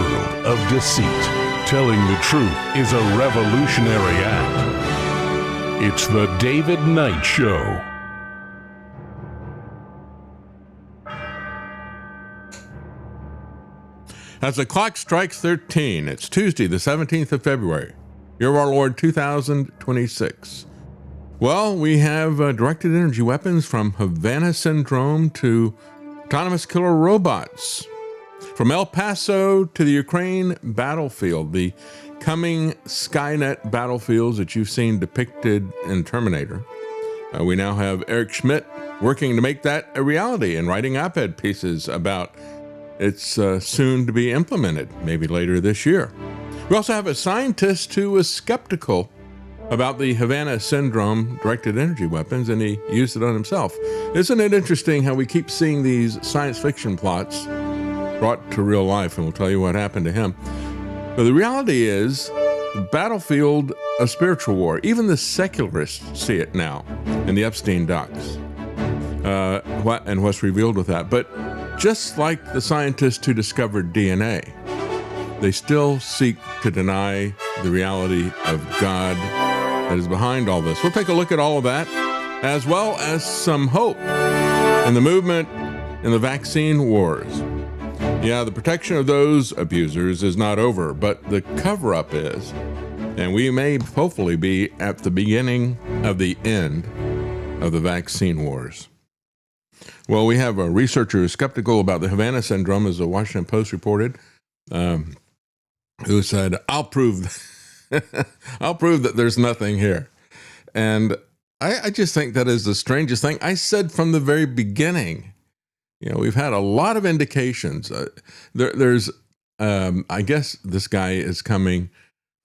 world of deceit, telling the truth is a revolutionary act. It's the David Knight Show. As the clock strikes 13, it's Tuesday, the 17th of February, year of our Lord 2026. Well, we have directed energy weapons from Havana syndrome to autonomous killer robots. From El Paso to the Ukraine battlefield, the coming Skynet battlefields that you've seen depicted in Terminator. We now have Eric Schmidt working to make that a reality and writing op-ed pieces about it's soon to be implemented, maybe later this year. We also have a scientist who was skeptical about the Havana syndrome directed energy weapons, and he used it on himself. Isn't it interesting how we keep seeing these science fiction plots brought to real life, and we'll tell you what happened to him. But the reality is, the battlefield of spiritual war, even the secularists see it now in the Epstein docs, and what's revealed with that. But just like the scientists who discovered DNA, they still seek to deny the reality of God that is behind all this. We'll take a look at all of that, as well as some hope in the movement in the vaccine wars. Yeah, the protection of those abusers is not over, but the cover-up is. And we may hopefully be at the beginning of the end of the vaccine wars. Well, we have a researcher who's skeptical about the Havana syndrome, as the Washington Post reported, who said, I'll prove that there's nothing here. And I just think that is the strangest thing. I said from the very beginning, we've had a lot of indications. I guess this guy is coming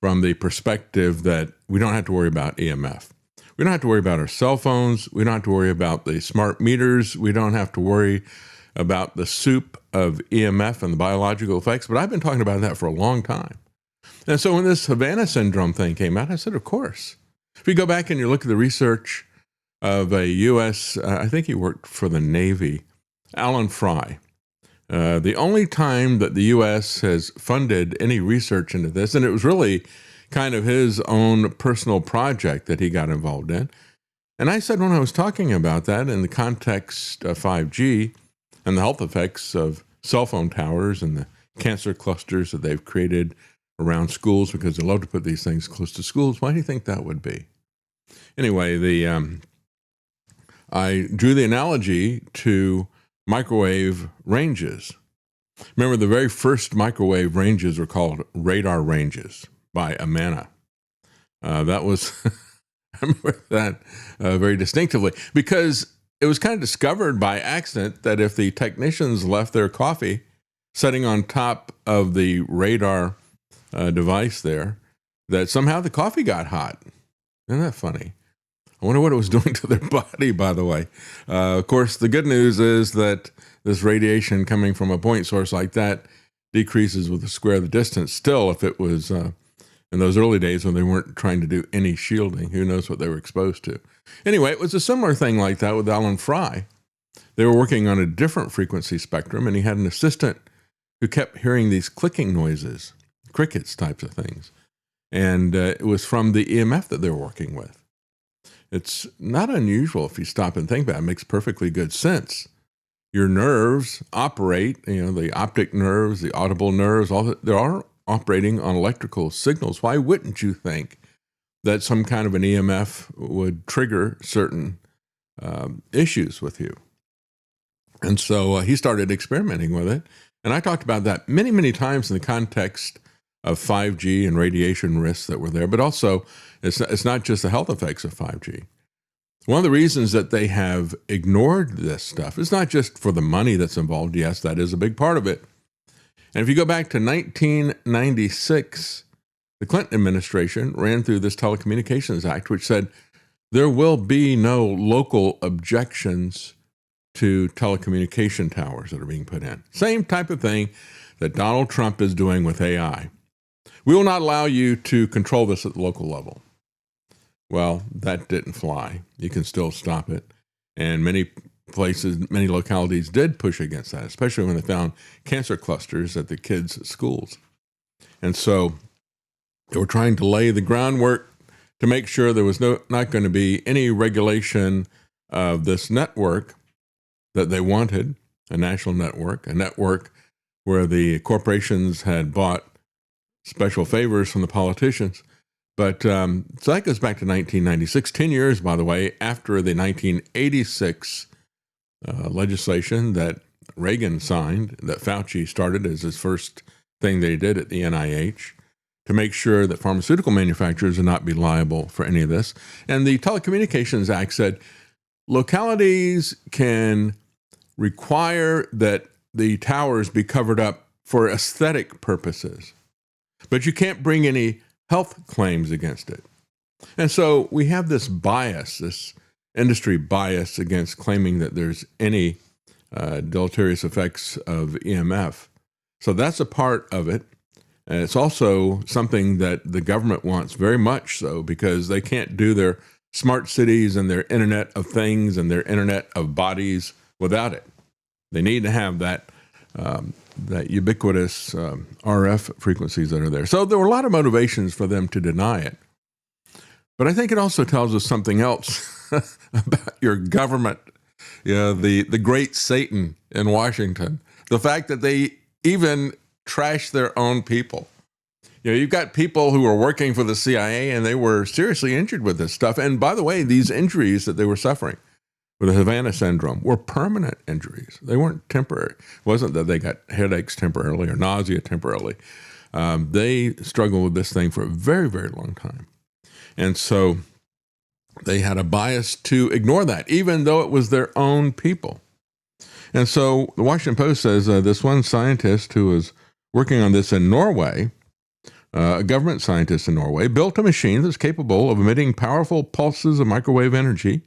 from the perspective that we don't have to worry about EMF. We don't have to worry about our cell phones. We don't have to worry about the smart meters. We don't have to worry about the soup of EMF and the biological effects. But I've been talking about that for a long time. And so when this Havana syndrome thing came out, I said, of course. If you go back and you look at the research of a U.S., I think he worked for the Navy, Alan Fry. The only time that the U.S. has funded any research into this, and it was really kind of his own personal project that he got involved in. And I said when I was talking about that in the context of 5G and the health effects of cell phone towers and the cancer clusters that they've created around schools, because they love to put these things close to schools, why do you think that would be? Anyway, I drew the analogy to microwave ranges. Remember, the very first microwave ranges were called radar ranges by Amana. That was, I remember that very distinctively, because it was kind of discovered by accident that if the technicians left their coffee sitting on top of the radar device there, that somehow the coffee got hot. Isn't that funny? I wonder what it was doing to their body, by the way. Of course, the good news is that this radiation coming from a point source like that decreases with the square of the distance. Still, if it was in those early days when they weren't trying to do any shielding, who knows what they were exposed to. Anyway, it was a similar thing like that with Alan Fry. They were working on a different frequency spectrum, and he had an assistant who kept hearing these clicking noises, crickets types of things. And it was from the EMF that they were working with. It's not unusual if you stop and think about it. It makes perfectly good sense. Your nerves operate, the optic nerves, the audible nerves, they're all operating on electrical signals. Why wouldn't you think that some kind of an EMF would trigger certain issues with you? And so he started experimenting with it. And I talked about that many, many times in the context of 5G and radiation risks that were there, but also it's not just the health effects of 5G. One of the reasons that they have ignored this stuff is not just for the money that's involved. Yes, that is a big part of it. And if you go back to 1996, the Clinton administration ran through this Telecommunications Act, which said there will be no local objections to telecommunication towers that are being put in. Same type of thing that Donald Trump is doing with AI. We will not allow you to control this at the local level. Well, that didn't fly. You can still stop it. And many places, many localities did push against that, especially when they found cancer clusters at the kids' schools. And so they were trying to lay the groundwork to make sure there was not going to be any regulation of this network that they wanted, a national network, a network where the corporations had bought special favors from the politicians. But so that goes back to 1996, 10 years, by the way, after the 1986 legislation that Reagan signed, that Fauci started as his first thing they did at the NIH, to make sure that pharmaceutical manufacturers would not be liable for any of this. And the Telecommunications Act said localities can require that the towers be covered up for aesthetic purposes, but you can't bring any health claims against it. And so we have this bias, this industry bias against claiming that there's any deleterious effects of EMF. So that's a part of it. And it's also something that the government wants very much so, because they can't do their smart cities and their Internet of Things and their Internet of Bodies without it. They need to have that ubiquitous RF frequencies that are there. So there were a lot of motivations for them to deny it. But I think it also tells us something else about your government, the great Satan in Washington. The fact that they even trash their own people. You've got people who are working for the CIA and they were seriously injured with this stuff. And by the way, these injuries that they were suffering with the Havana syndrome were permanent injuries. They weren't temporary. It wasn't that they got headaches temporarily or nausea temporarily. They struggled with this thing for a very, very long time. And so they had a bias to ignore that, even though it was their own people. And so the Washington Post says this one scientist who was working on this in Norway, a government scientist in Norway, built a machine that's capable of emitting powerful pulses of microwave energy.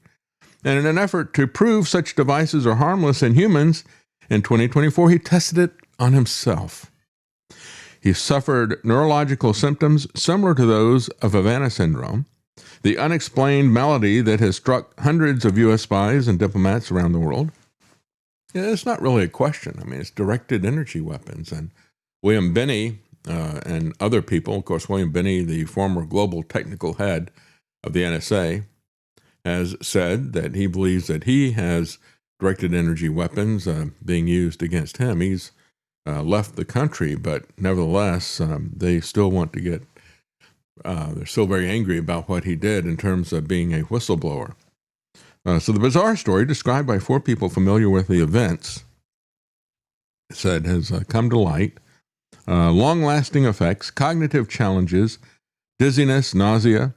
And in an effort to prove such devices are harmless in humans, in 2024, he tested it on himself. He suffered neurological symptoms similar to those of Havana syndrome, the unexplained malady that has struck hundreds of U.S. spies and diplomats around the world. It's not really a question. I mean, it's directed energy weapons. And William Binney and other people, of course, William Binney, the former global technical head of the NSA, has said that he believes that he has directed energy weapons being used against him. He's left the country, but nevertheless, they still want to get, they're still very angry about what he did in terms of being a whistleblower. So the bizarre story, described by 4 people familiar with the events, said has come to light. Long-lasting effects, cognitive challenges, dizziness, nausea.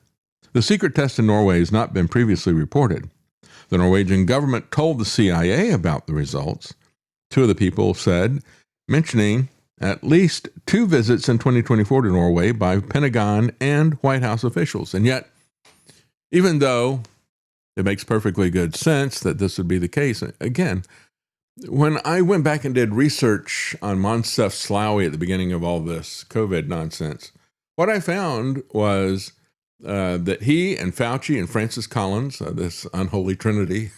The secret test in Norway has not been previously reported. The Norwegian government told the CIA about the results. 2 of the people said, mentioning at least 2 visits in 2024 to Norway by Pentagon and White House officials. And yet, even though it makes perfectly good sense that this would be the case, again, when I went back and did research on Moncef Slaoui at the beginning of all this COVID nonsense, what I found was that he and Fauci and Francis Collins, this unholy trinity,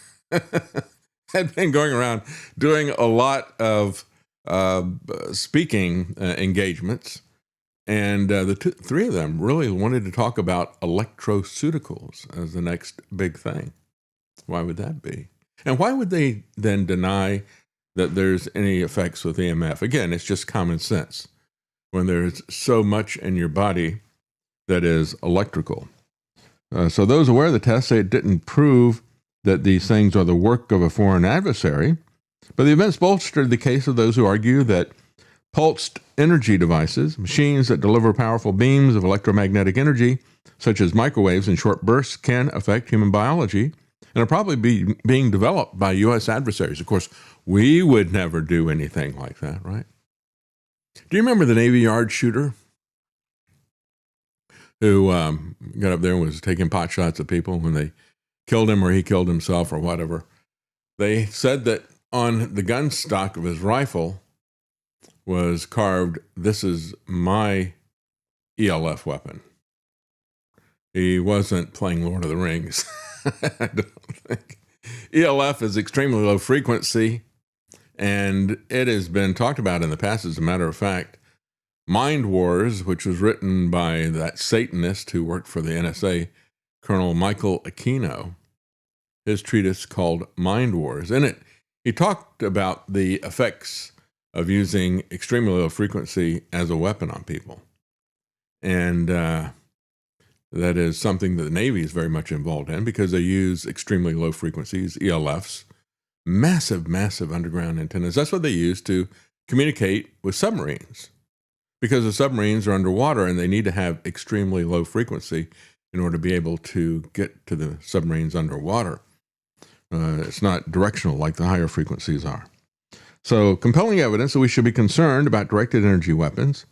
had been going around doing a lot of speaking engagements. And the 3 of them really wanted to talk about electroceuticals as the next big thing. Why would that be? And why would they then deny that there's any effects with EMF? Again, it's just common sense when there's so much in your body that is electrical. So those aware of the test say it didn't prove that these things are the work of a foreign adversary, but the events bolstered the case of those who argue that pulsed energy devices, machines that deliver powerful beams of electromagnetic energy, such as microwaves in short bursts, can affect human biology and are probably being developed by U.S. adversaries. Of course, we would never do anything like that, right? Do you remember the Navy Yard shooter who got up there and was taking pot shots at people when they killed him or he killed himself or whatever? They said that on the gun stock of his rifle was carved, "This is my ELF weapon." He wasn't playing Lord of the Rings. I don't think. ELF is extremely low frequency, and it has been talked about in the past. As a matter of fact, Mind Wars, which was written by that Satanist who worked for the NSA, Colonel Michael Aquino, his treatise called Mind Wars. In it, he talked about the effects of using extremely low frequency as a weapon on people. And that is something that the Navy is very much involved in because they use extremely low frequencies, ELFs, massive, massive underground antennas. That's what they use to communicate with submarines, because the submarines are underwater and they need to have extremely low frequency in order to be able to get to the submarines underwater. It's not directional like the higher frequencies are. So, compelling evidence that we should be concerned about directed energy weapons.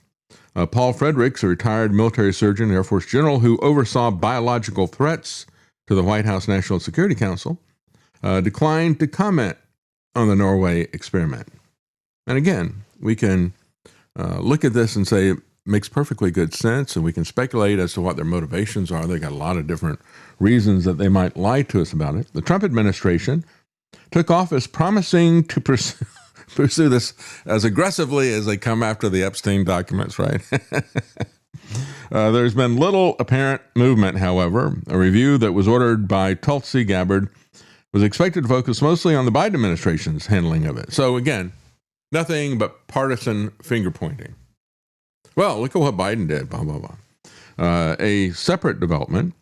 Paul Fredericks, a retired military surgeon, Air Force general who oversaw biological threats to the White House National Security Council, declined to comment on the Norway experiment. And again, we can look at this and say it makes perfectly good sense, and we can speculate as to what their motivations are. They got a lot of different reasons that they might lie to us about it. The Trump administration took office promising to pursue this as aggressively as they come after the Epstein documents, right? There's been little apparent movement, however. A review that was ordered by Tulsi Gabbard was expected to focus mostly on the Biden administration's handling of it. So again, nothing but partisan finger-pointing. Well, look at what Biden did, blah, blah, blah. A separate development,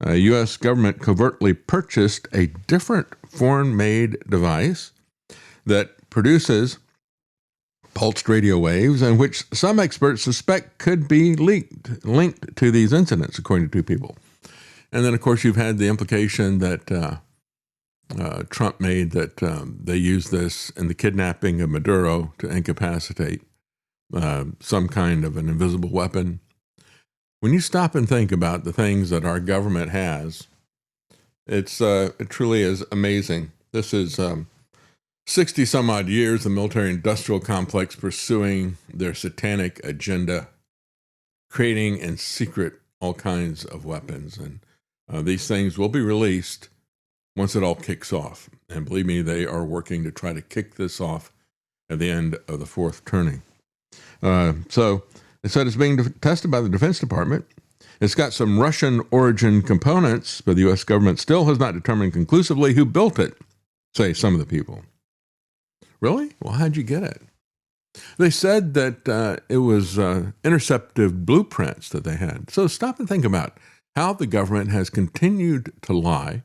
U.S. government covertly purchased a different foreign-made device that produces pulsed radio waves, and which some experts suspect could be linked to these incidents, according to two people. And then, of course, you've had the implication that Trump made that they used this in the kidnapping of Maduro to incapacitate some kind of an invisible weapon. When you stop and think about the things that our government has, it truly is amazing. This is 60 some odd years, the military industrial complex pursuing their satanic agenda, creating in secret all kinds of weapons. And these things will be released once it all kicks off. And believe me, they are working to try to kick this off at the end of the fourth turning. So it said it's being tested by the Defense Department. It's got some Russian origin components, but the U.S. government still has not determined conclusively who built it, say some of the people. Really? Well, how'd you get it? They said that it was interceptive blueprints that they had. So stop and think about how the government has continued to lie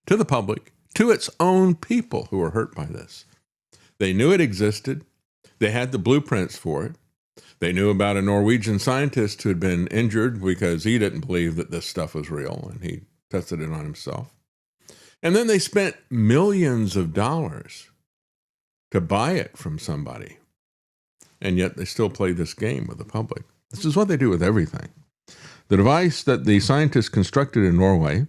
to the public, to its own people who were hurt by this. They knew it existed. They had the blueprints for it. They knew about a Norwegian scientist who had been injured because he didn't believe that this stuff was real, and he tested it on himself. And then they spent millions of dollars to buy it from somebody. And yet they still play this game with the public. This is what they do with everything. The device that the scientists constructed in Norway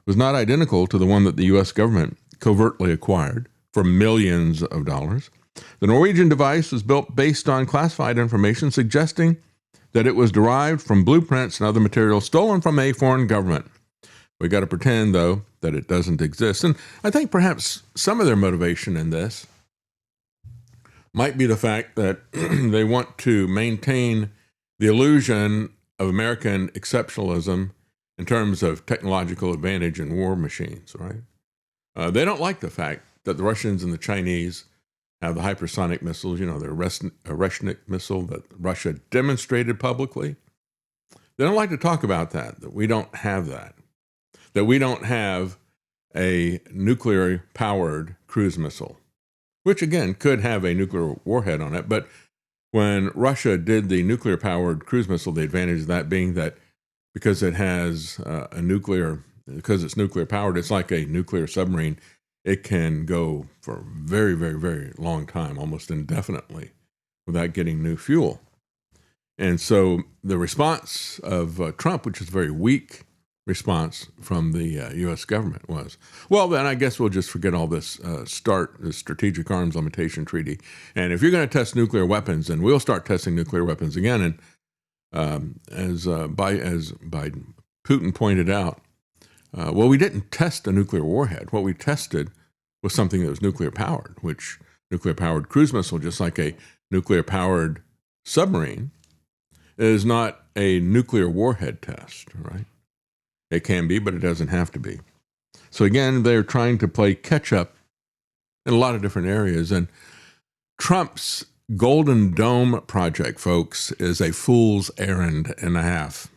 was not identical to the one that the U.S. government covertly acquired for millions of dollars. The Norwegian device was built based on classified information suggesting that it was derived from blueprints and other materials stolen from a foreign government. We got to pretend, though, that it doesn't exist. And I think perhaps some of their motivation in this might be the fact that they want to maintain the illusion of American exceptionalism in terms of technological advantage in war machines, right? They don't like the fact that the Russians and the Chinese have the hypersonic missiles, the Oreshnik missile that Russia demonstrated publicly. They don't like to talk about that we don't have that we don't have a nuclear-powered cruise missile, which, again, could have a nuclear warhead on it. But when Russia did the nuclear-powered cruise missile, the advantage of that being that because it has because it's nuclear-powered, it's like a nuclear submarine. It can go for a very, very, very long time, almost indefinitely, without getting new fuel. And so the response of Trump, which is a very weak response from the U.S. government, was, well, then I guess we'll just forget all this the Strategic Arms Limitation Treaty. And if you're going to test nuclear weapons, then we'll start testing nuclear weapons again. And as Putin pointed out, well, we didn't test a nuclear warhead. What we tested was something that was nuclear-powered, which nuclear-powered cruise missile, just like a nuclear-powered submarine, is not a nuclear warhead test, right? It can be, but it doesn't have to be. So again, they're trying to play catch up in a lot of different areas. And Trump's Golden Dome project, folks, is a fool's errand and a half.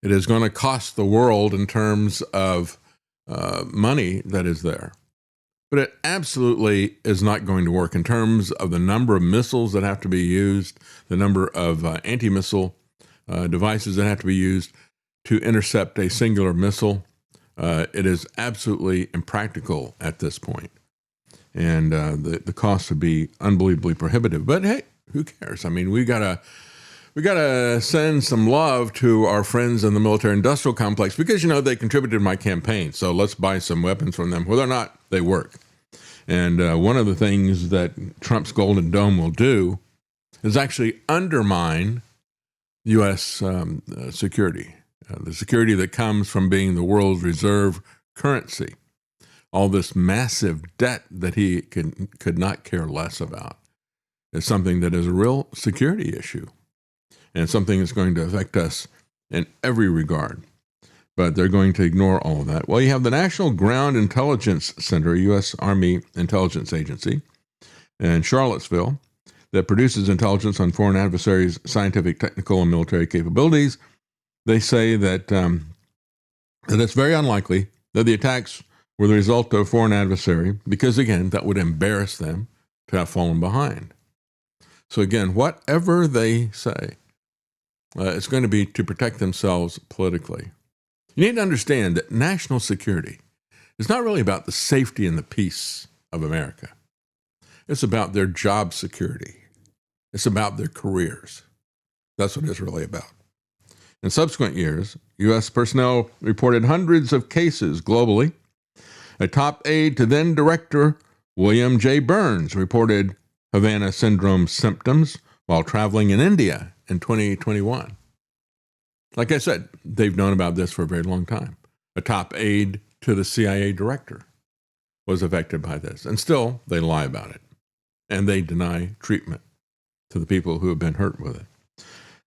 It is going to cost the world in terms of money that is there. But it absolutely is not going to work in terms of the number of missiles that have to be used, the number of anti-missile devices that have to be used to intercept a singular missile. It is absolutely impractical at this point. And the cost would be unbelievably prohibitive. But hey, who cares? I mean, we gotta send some love to our friends in the military-industrial complex because, they contributed to my campaign. So let's buy some weapons from them, whether or not they work. And one of the things that Trump's Golden Dome will do is actually undermine U.S. security, the security that comes from being the world's reserve currency. All this massive debt that he could not care less about is something that is a real security issue and something that's going to affect us in every regard. But they're going to ignore all of that. Well, you have the National Ground Intelligence Center, U.S. Army Intelligence Agency, in Charlottesville that produces intelligence on foreign adversaries' scientific, technical, and military capabilities. They say that it's very unlikely that the attacks were the result of a foreign adversary because, again, that would embarrass them to have fallen behind. So, again, whatever they say, it's going to be to protect themselves politically. You need to understand that national security is not really about the safety and the peace of America. It's about their job security. It's about their careers. That's what it's really about. In subsequent years, U.S. personnel reported hundreds of cases globally. A top aide to then Director William J. Burns reported Havana syndrome symptoms while traveling in India in 2021. Like I said, they've known about this for a very long time. A top aide to the CIA director was affected by this, and still they lie about it, and they deny treatment to the people who have been hurt with it.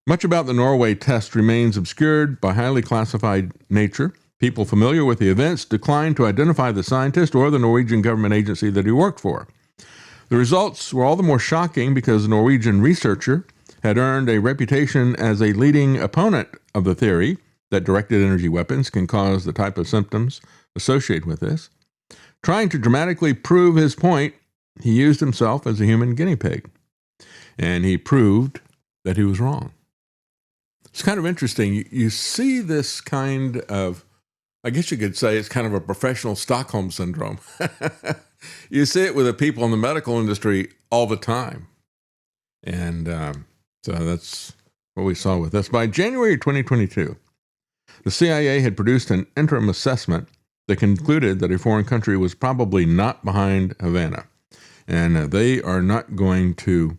Much about the Norway test remains obscured by highly classified nature. People familiar with the events declined to identify the scientist or the Norwegian government agency that he worked for. The results were all the more shocking because the Norwegian researcher had earned a reputation as a leading opponent of the theory that directed energy weapons can cause the type of symptoms associated with this. Trying to dramatically prove his point, he used himself as a human guinea pig, and he proved that he was wrong. It's kind of interesting. You see this kind of, I guess you could say it's kind of a professional Stockholm syndrome. You see it with the people in the medical industry all the time. And so that's what we saw with this. By January 2022, the CIA had produced an interim assessment that concluded that a foreign country was probably not behind Havana. And they are not going to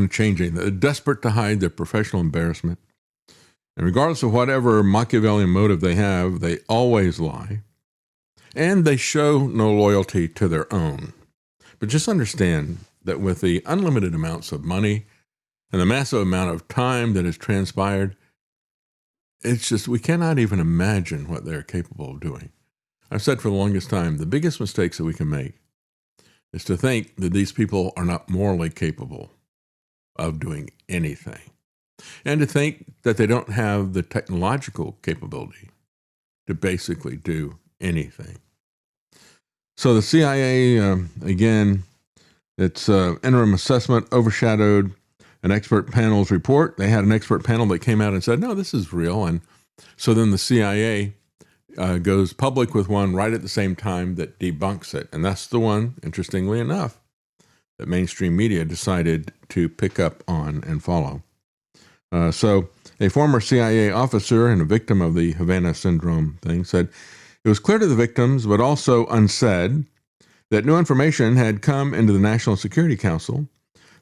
change anything. They're desperate to hide their professional embarrassment. And regardless of whatever Machiavellian motive they have, they always lie. And they show no loyalty to their own. But just understand that with the unlimited amounts of money and the massive amount of time that has transpired, it's just, we cannot even imagine what they're capable of doing. I've said for the longest time, the biggest mistakes that we can make is to think that these people are not morally capable of doing anything, and to think that they don't have the technological capability to basically do anything. So the CIA, again, its interim assessment overshadowed an expert panel's report. They had an expert panel that came out and said, no, this is real. And so then the CIA goes public with one right at the same time that debunks it. And that's the one, interestingly enough, that mainstream media decided to pick up on and follow. So a former CIA officer and a victim of the Havana syndrome thing said, it was clear to the victims, but also unsaid, that new information had come into the National Security Council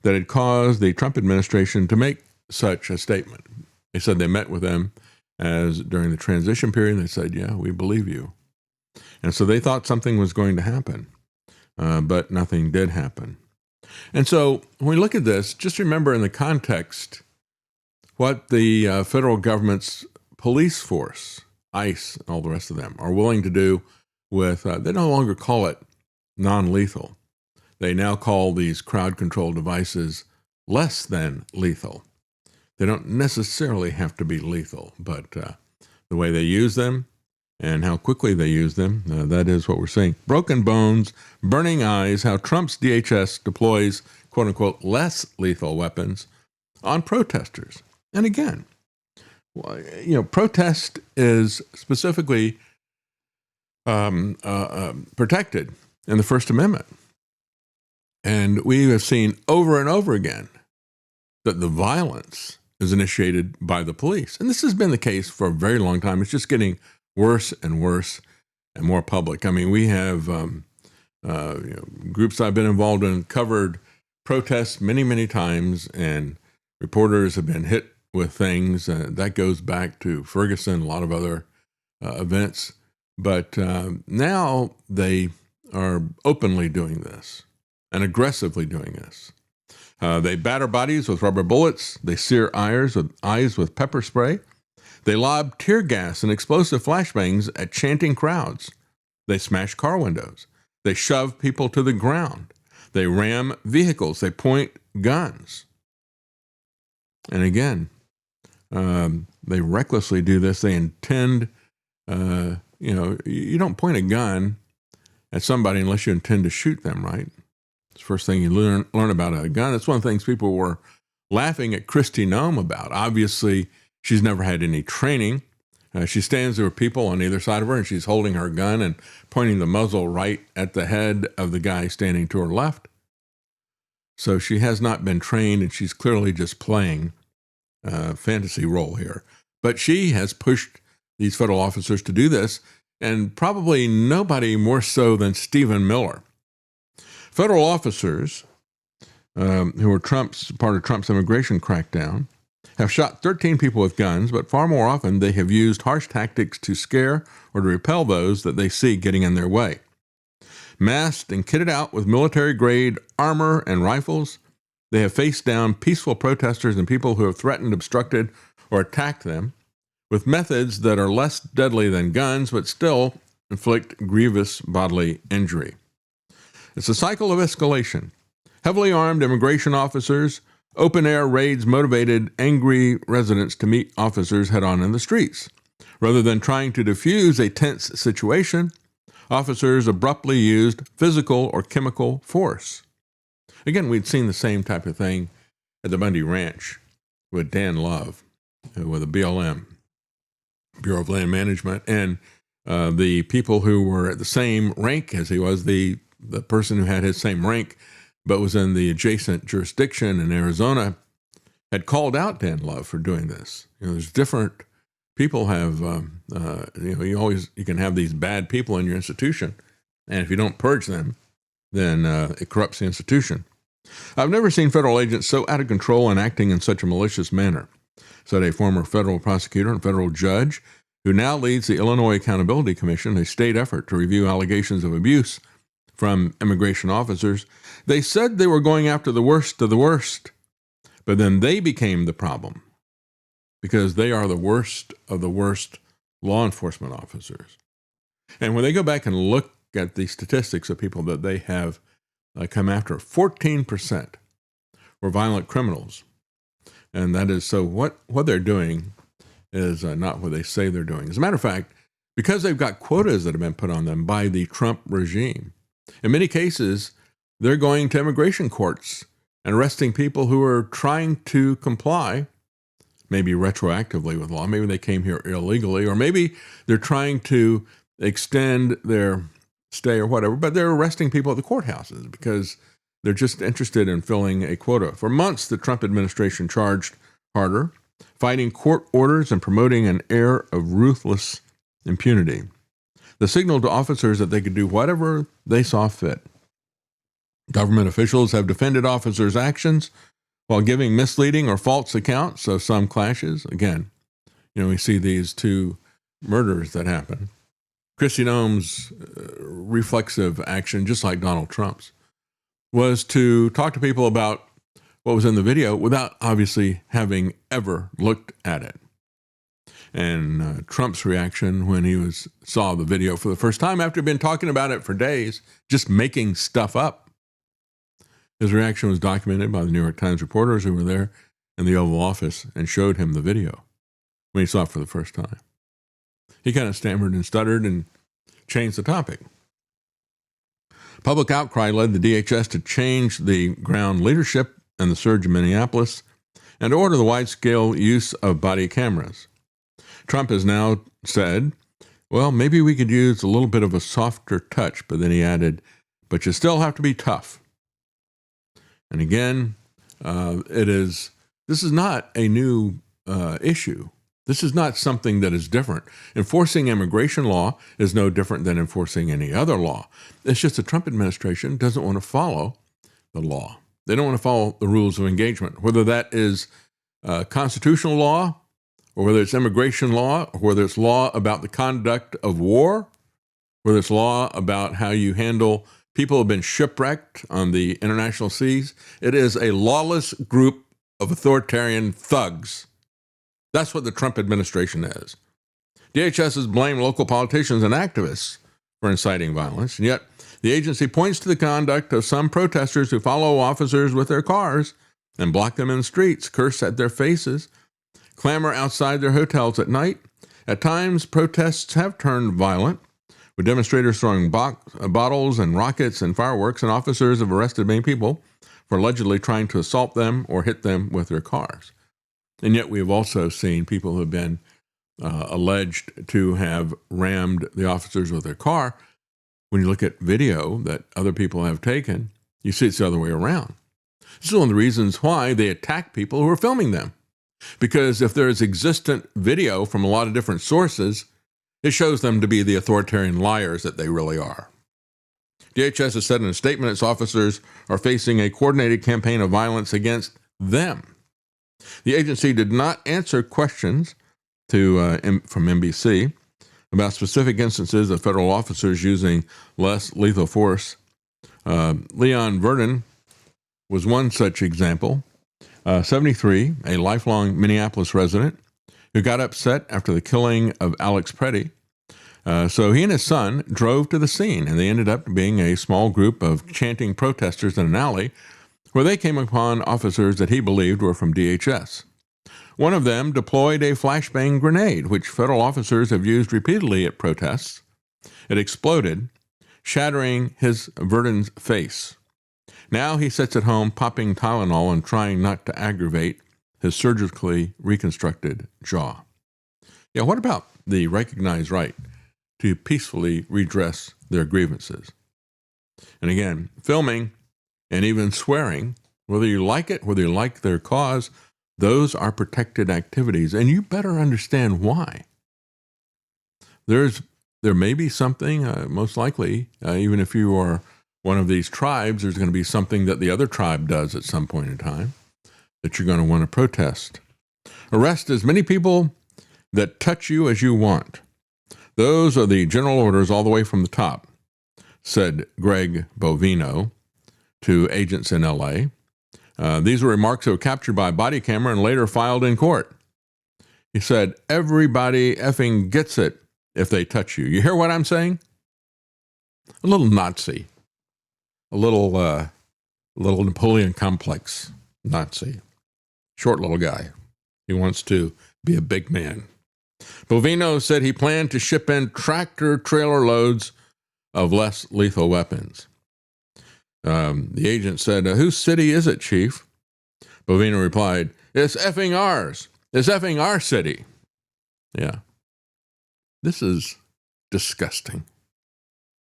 that had caused the Trump administration to make such a statement. They said they met with them as during the transition period. They said, yeah, we believe you. And so they thought something was going to happen, but nothing did happen. And so when we look at this, just remember in the context what the federal government's police force, ICE, and all the rest of them are willing to do with, they no longer call it non-lethal. They now call these crowd control devices less than lethal. They don't necessarily have to be lethal, but the way they use them and how quickly they use them, that is what we're seeing. Broken bones, burning eyes, how Trump's DHS deploys, quote unquote, less lethal weapons on protesters. And again, protest is specifically protected in the First Amendment. And we have seen over and over again that the violence is initiated by the police. And this has been the case for a very long time. It's just getting worse and worse and more public. I mean, we have groups I've been involved in covered protests many, many times, and reporters have been hit with things. That goes back to Ferguson, a lot of other events. But now they are openly doing this and aggressively doing this. They batter bodies with rubber bullets. They sear eyes with pepper spray. They lob tear gas and explosive flashbangs at chanting crowds. They smash car windows. They shove people to the ground. They ram vehicles. They point guns. And again, they recklessly do this. They intend, you don't point a gun at somebody unless you intend to shoot them, right? It's the first thing you learn about a gun. It's one of the things people were laughing at Kristi Noem about. Obviously, she's never had any training. She stands there with people on either side of her, and she's holding her gun and pointing the muzzle right at the head of the guy standing to her left. So she has not been trained, and she's clearly just playing a fantasy role here. But she has pushed these federal officers to do this, and probably nobody more so than Stephen Miller. Federal officers who are part of Trump's immigration crackdown have shot 13 people with guns, but far more often they have used harsh tactics to scare or to repel those that they see getting in their way. Masked and kitted out with military-grade armor and rifles, they have faced down peaceful protesters and people who have threatened, obstructed, or attacked them with methods that are less deadly than guns, but still inflict grievous bodily injury. It's a cycle of escalation. Heavily armed immigration officers, open-air raids motivated angry residents to meet officers head-on in the streets. Rather than trying to defuse a tense situation, officers abruptly used physical or chemical force. Again, we'd seen the same type of thing at the Bundy Ranch with Dan Love, with the BLM, Bureau of Land Management, and the people who were at the same rank as he was, the person who had his same rank but was in the adjacent jurisdiction in Arizona, had called out Dan Love for doing this. There's different people have, you can have these bad people in your institution, and if you don't purge them, then it corrupts the institution. I've never seen federal agents so out of control and acting in such a malicious manner, said a former federal prosecutor and federal judge who now leads the Illinois Accountability Commission, a state effort to review allegations of abuse from immigration officers. They said they were going after the worst of the worst, but then they became the problem because they are the worst of the worst law enforcement officers. And when they go back and look at the statistics of people that they have come after, 14% were violent criminals. And that is, so what they're doing is not what they say they're doing. As a matter of fact, because they've got quotas that have been put on them by the Trump regime, in many cases, they're going to immigration courts and arresting people who are trying to comply, maybe retroactively with law. Maybe they came here illegally, or maybe they're trying to extend their stay or whatever, but they're arresting people at the courthouses because they're just interested in filling a quota. For months, the Trump administration charged harder, fighting court orders and promoting an air of ruthless impunity. The signal to officers that they could do whatever they saw fit. Government officials have defended officers' actions while giving misleading or false accounts of some clashes. Again, we see these two murders that happen. Kristi Noem's reflexive action, just like Donald Trump's, was to talk to people about what was in the video without obviously having ever looked at it. And Trump's reaction when he saw the video for the first time after he'd been talking about it for days, just making stuff up. His reaction was documented by the New York Times reporters who were there in the Oval Office and showed him the video when he saw it for the first time. He kind of stammered and stuttered and changed the topic. Public outcry led the DHS to change the ground leadership and the surge in Minneapolis and to order the wide-scale use of body cameras. Trump has now said, well, maybe we could use a little bit of a softer touch, but then he added, but you still have to be tough. And again, this is not a new issue. This is not something that is different. Enforcing immigration law is no different than enforcing any other law. It's just the Trump administration doesn't want to follow the law. They don't want to follow the rules of engagement, whether that is constitutional law or whether it's immigration law or whether it's law about the conduct of war, whether it's law about how you handle people who have been shipwrecked on the international seas. It is a lawless group of authoritarian thugs. That's what the Trump administration is. DHS has blamed local politicians and activists for inciting violence, and yet the agency points to the conduct of some protesters who follow officers with their cars and block them in the streets, curse at their faces, clamor outside their hotels at night. At times, protests have turned violent, with demonstrators throwing bottles and rockets and fireworks, and officers have arrested many people for allegedly trying to assault them or hit them with their cars. And yet we have also seen people who have been alleged to have rammed the officers with their car. When you look at video that other people have taken, you see it's the other way around. This is one of the reasons why they attack people who are filming them. Because if there is existent video from a lot of different sources, it shows them to be the authoritarian liars that they really are. DHS has said in a statement its officers are facing a coordinated campaign of violence against them. The agency did not answer questions from NBC about specific instances of federal officers using less lethal force. Leon Verdon was one such example. 73, a lifelong Minneapolis resident who got upset after the killing of Alex Preddy. So he and his son drove to the scene, and they ended up being a small group of chanting protesters in an alley where they came upon officers that he believed were from DHS. One of them deployed a flashbang grenade, which federal officers have used repeatedly at protests. It exploded, shattering Verdon's face. Now he sits at home popping Tylenol and trying not to aggravate his surgically reconstructed jaw. Yeah, what about the recognized right to peacefully redress their grievances? And again, filming and even swearing, whether you like it, whether you like their cause, those are protected activities, and you better understand why. There may be something, most likely, even if you are one of these tribes, there's going to be something that the other tribe does at some point in time that you're going to want to protest. Arrest as many people that touch you as you want. Those are the general orders all the way from the top, said Greg Bovino to agents in L.A. These were remarks that were captured by a body camera and later filed in court. He said, everybody effing gets it if they touch you. You hear what I'm saying? A little Nazi. A little Napoleon complex Nazi. Short little guy. He wants to be a big man. Bovino said he planned to ship in tractor-trailer loads of less lethal weapons. The agent said, whose city is it, Chief? Bovino replied, it's effing ours. It's effing our city. Yeah. This is disgusting.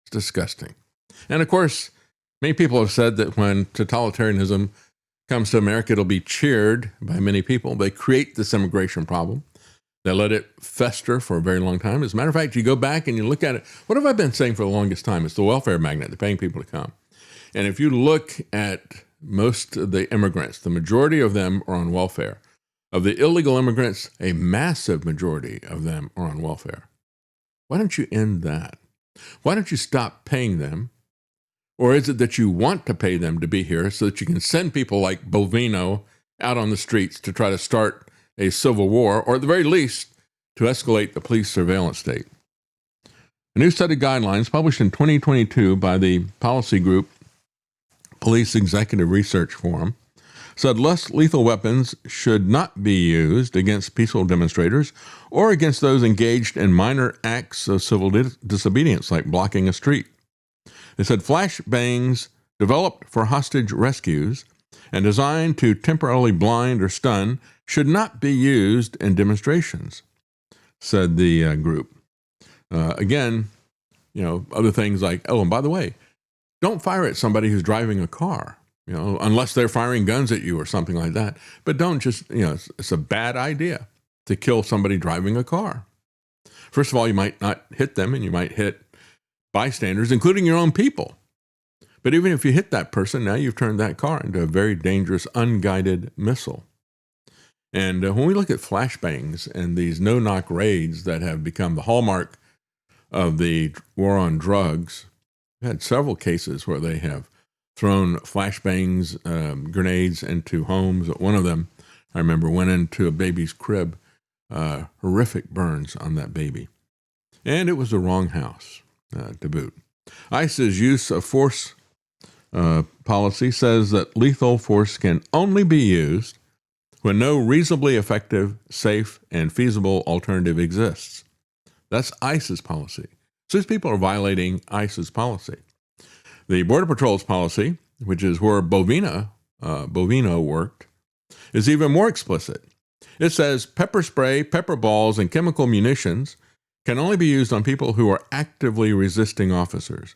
It's disgusting. And of course, many people have said that when totalitarianism comes to America, it'll be cheered by many people. They create this immigration problem. They let it fester for a very long time. As a matter of fact, you go back and you look at it. What have I been saying for the longest time? It's the welfare magnet. They're paying people to come. And if you look at most of the immigrants, the majority of them are on welfare. Of the illegal immigrants, a massive majority of them are on welfare. Why don't you end that? Why don't you stop paying them? Or is it that you want to pay them to be here so that you can send people like Bovino out on the streets to try to start a civil war, or at the very least, to escalate the police surveillance state? A new set of guidelines published in 2022 by the policy group Police Executive Research Forum said less lethal weapons should not be used against peaceful demonstrators or against those engaged in minor acts of civil disobedience, like blocking a street. They said flashbangs developed for hostage rescues and designed to temporarily blind or stun should not be used in demonstrations, said the group. Again, other things like, oh, and by the way, don't fire at somebody who's driving a car, unless they're firing guns at you or something like that. But don't just, it's a bad idea to kill somebody driving a car. First of all, you might not hit them, and you might hit bystanders, including your own people. But even if you hit that person, now you've turned that car into a very dangerous, unguided missile. And when we look at flashbangs and these no-knock raids that have become the hallmark of the war on drugs, we had several cases where they have thrown flashbangs, grenades into homes. One of them, I remember, went into a baby's crib. Horrific burns on that baby. And it was the wrong house to boot. ICE's use of force policy says that lethal force can only be used when no reasonably effective, safe, and feasible alternative exists. That's ICE's policy. So these people are violating ICE's policy. The Border Patrol's policy, which is where Bovino worked, is even more explicit. It says pepper spray, pepper balls, and chemical munitions can only be used on people who are actively resisting officers,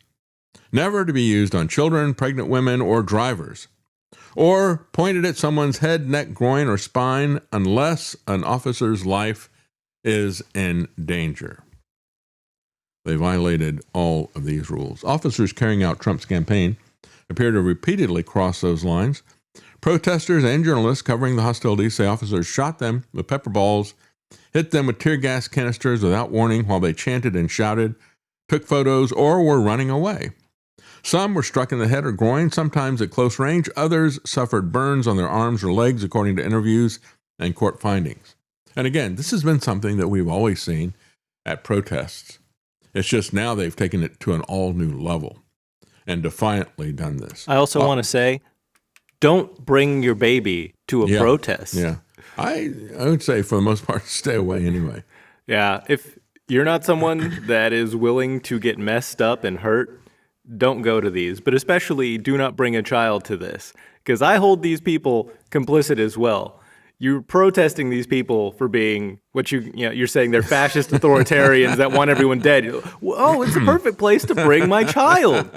never to be used on children, pregnant women, or drivers, or pointed at someone's head, neck, groin, or spine unless an officer's life is in danger. They violated all of these rules. Officers carrying out Trump's campaign appear to repeatedly cross those lines. Protesters and journalists covering the hostilities say officers shot them with pepper balls, hit them with tear gas canisters without warning while they chanted and shouted, took photos, or were running away. Some were struck in the head or groin, sometimes at close range. Others suffered burns on their arms or legs, according to interviews and court findings. And again, this has been something that we've always seen at protests. It's just now they've taken it to an all-new level and defiantly done this. I also want to say, don't bring your baby to a protest. Yeah. I would say, for the most part, stay away anyway. Yeah. If you're not someone that is willing to get messed up and hurt, don't go to these. But especially, do not bring a child to this, because I hold these people complicit as well. You're protesting these people for being what you're saying they're fascist authoritarians that want everyone dead. Oh, it's a perfect place to bring my child.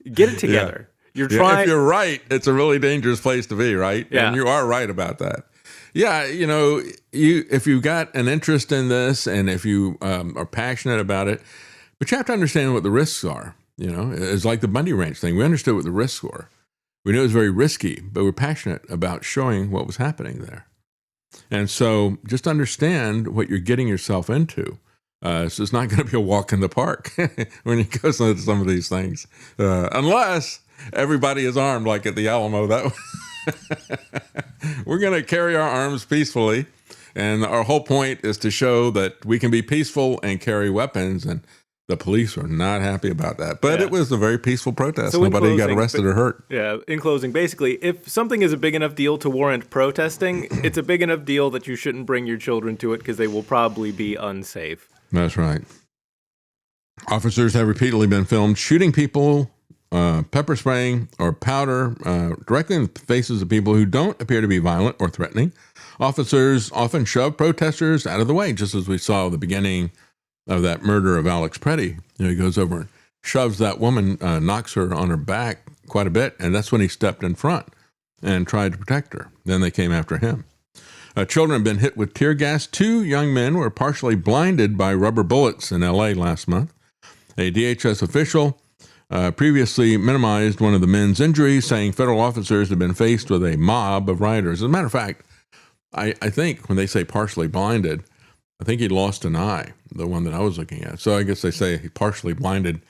Get it together. You're trying. If you're right, it's a really dangerous place to be, right? Yeah. And you are right about that. Yeah, if you've got an interest in this and if you are passionate about it, but you have to understand what the risks are. It's like the Bundy Ranch thing. We understood what the risks were. We knew it was very risky, but we're passionate about showing what was happening there. And so just understand what you're getting yourself into. So it's not going to be a walk in the park when you go to some of these things, unless everybody is armed like at the Alamo. We're going to carry our arms peacefully. And our whole point is to show that we can be peaceful and carry weapons. And the police are not happy about that. But it was a very peaceful protest. So nobody got arrested or hurt. Yeah. In closing, basically, if something is a big enough deal to warrant protesting, it's a big enough deal that you shouldn't bring your children to it because they will probably be unsafe. That's right. Officers have repeatedly been filmed shooting people, pepper spraying or powder directly in the faces of people who don't appear to be violent or threatening. Officers often shove protesters out of the way, just as we saw at the beginning of that murder of Alex Preddy. He goes over and shoves that woman, knocks her on her back quite a bit, and that's when he stepped in front and tried to protect her. Then they came after him. Children have been hit with tear gas. 2 young men were partially blinded by rubber bullets in L.A. last month. A DHS official previously minimized one of the men's injuries, saying federal officers have been faced with a mob of rioters. As a matter of fact, I think when they say partially blinded, I think he lost an eye, the one that I was looking at. So I guess they say he partially blinded.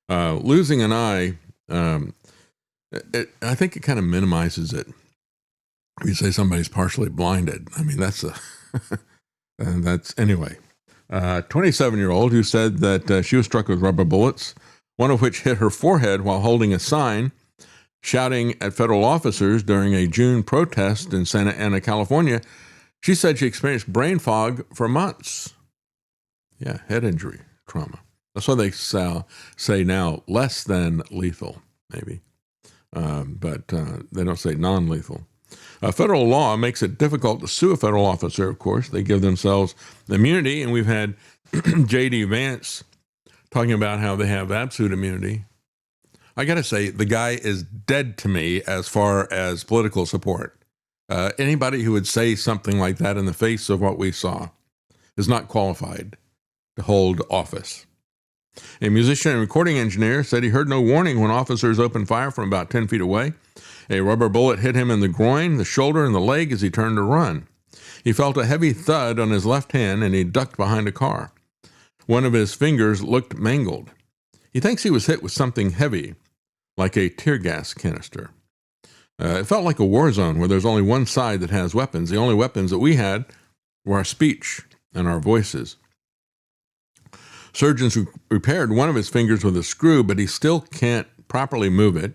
Losing an eye I think it kind of minimizes it. You say somebody's partially blinded. I mean, that's and that's anyway. 27-year-old who said that she was struck with rubber bullets, one of which hit her forehead while holding a sign shouting at federal officers during a June protest in Santa Ana, California. She said she experienced brain fog for months. Yeah, head injury, trauma. That's why they say now less than lethal, maybe. But they don't say non-lethal. Federal law makes it difficult to sue a federal officer, of course. They give themselves immunity, and we've had J.D. Vance talking about how they have absolute immunity. I got to say, the guy is dead to me as far as political support. Anybody who would say something like that in the face of what we saw is not qualified to hold office. A musician and recording engineer said he heard no warning when officers opened fire from about 10 feet away. A rubber bullet hit him in the groin, the shoulder, and the leg as he turned to run. He felt a heavy thud on his left hand, and he ducked behind a car. One of his fingers looked mangled. He thinks he was hit with something heavy, like a tear gas canister. It felt like a war zone where there's only one side that has weapons. The only weapons that we had were our speech and our voices. Surgeons repaired one of his fingers with a screw, but he still can't properly move it.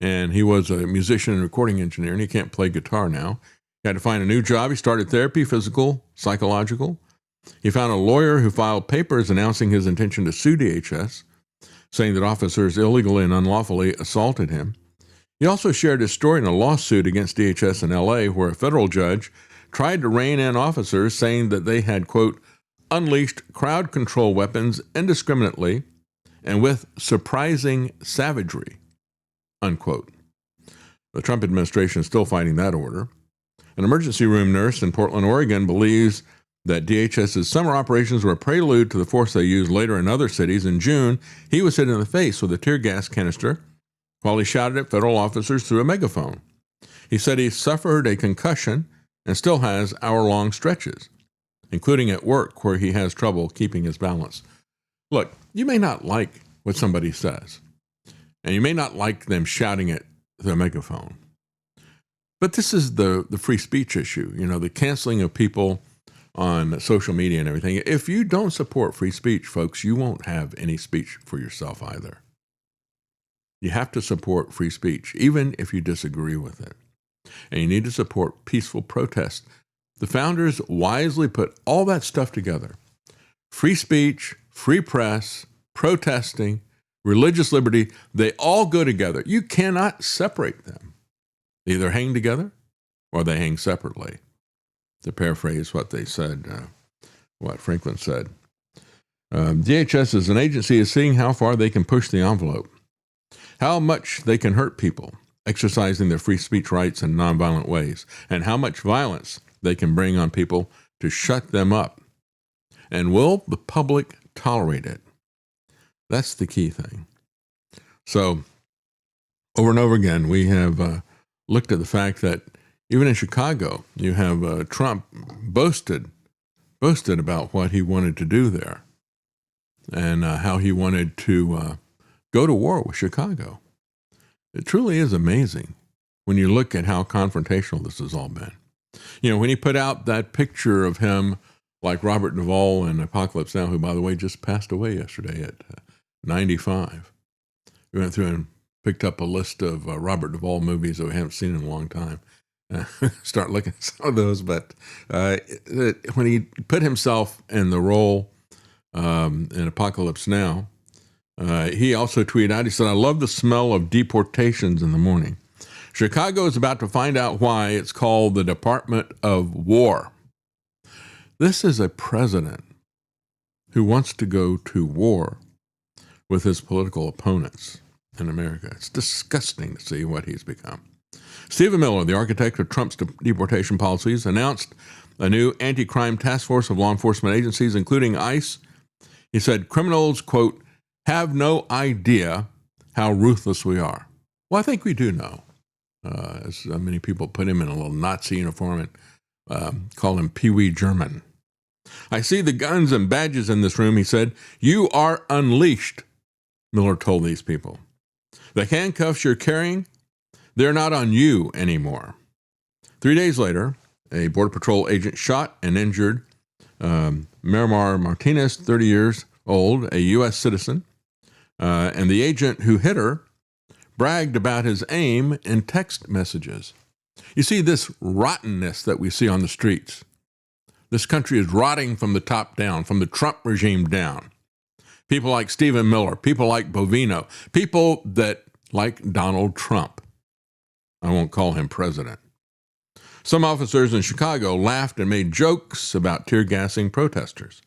And he was a musician and recording engineer, and he can't play guitar now. He had to find a new job. He started therapy, physical, psychological. He found a lawyer who filed papers announcing his intention to sue DHS, saying that officers illegally and unlawfully assaulted him. He also shared his story in a lawsuit against DHS in L.A., where a federal judge tried to rein in officers, saying that they had, quote, unleashed crowd control weapons indiscriminately and with surprising savagery, unquote. The Trump administration is still fighting that order. An emergency room nurse in Portland, Oregon, believes that DHS's summer operations were a prelude to the force they used later in other cities. In June, he was hit in the face with a tear gas canister while he shouted at federal officers through a megaphone. He said he suffered a concussion and still has hour-long stretches, including at work where he has trouble keeping his balance. Look, you may not like what somebody says, and you may not like them shouting it through a megaphone, but this is the free speech issue, the canceling of people on social media and everything. If you don't support free speech, folks, you won't have any speech for yourself either. You have to support free speech, even if you disagree with it. And you need to support peaceful protest. The founders wisely put all that stuff together. Free speech, free press, protesting, religious liberty, they all go together. You cannot separate them. They either hang together or they hang separately. To paraphrase what they said, what Franklin said. DHS as an agency is seeing how far they can push the envelope, how much they can hurt people exercising their free speech rights in nonviolent ways, and how much violence they can bring on people to shut them up. And will the public tolerate it? That's the key thing. So, over and over again, we have looked at the fact that even in Chicago, you have Trump boasted about what he wanted to do there and how he wanted to go to war with Chicago. It truly is amazing when you look at how confrontational this has all been. When he put out that picture of him like Robert Duvall in Apocalypse Now, who, by the way, just passed away yesterday at 95. We went through and picked up a list of Robert Duvall movies that we haven't seen in a long time. Start looking at some of those, but when he put himself in the role in Apocalypse Now, he also tweeted out, he said, "I love the smell of deportations in the morning. Chicago is about to find out why it's called the Department of War." This is a president who wants to go to war with his political opponents in America. It's disgusting to see what he's become. Stephen Miller, the architect of Trump's deportation policies, announced a new anti-crime task force of law enforcement agencies, including ICE. He said, criminals, quote, have no idea how ruthless we are. Well, I think we do know. As many people put him in a little Nazi uniform and call him Pee Wee German. I see the guns and badges in this room, he said. You are unleashed, Miller told these people. The handcuffs you're carrying, they're not on you anymore. 3 days later, a Border Patrol agent shot and injured Miramar Martinez, 30 years old, a U.S. citizen, and the agent who hit her bragged about his aim in text messages. You see this rottenness that we see on the streets. This country is rotting from the top down, from the Trump regime down. People like Stephen Miller, people like Bovino, people that like Donald Trump. I won't call him president. Some officers in Chicago laughed and made jokes about tear gassing protesters.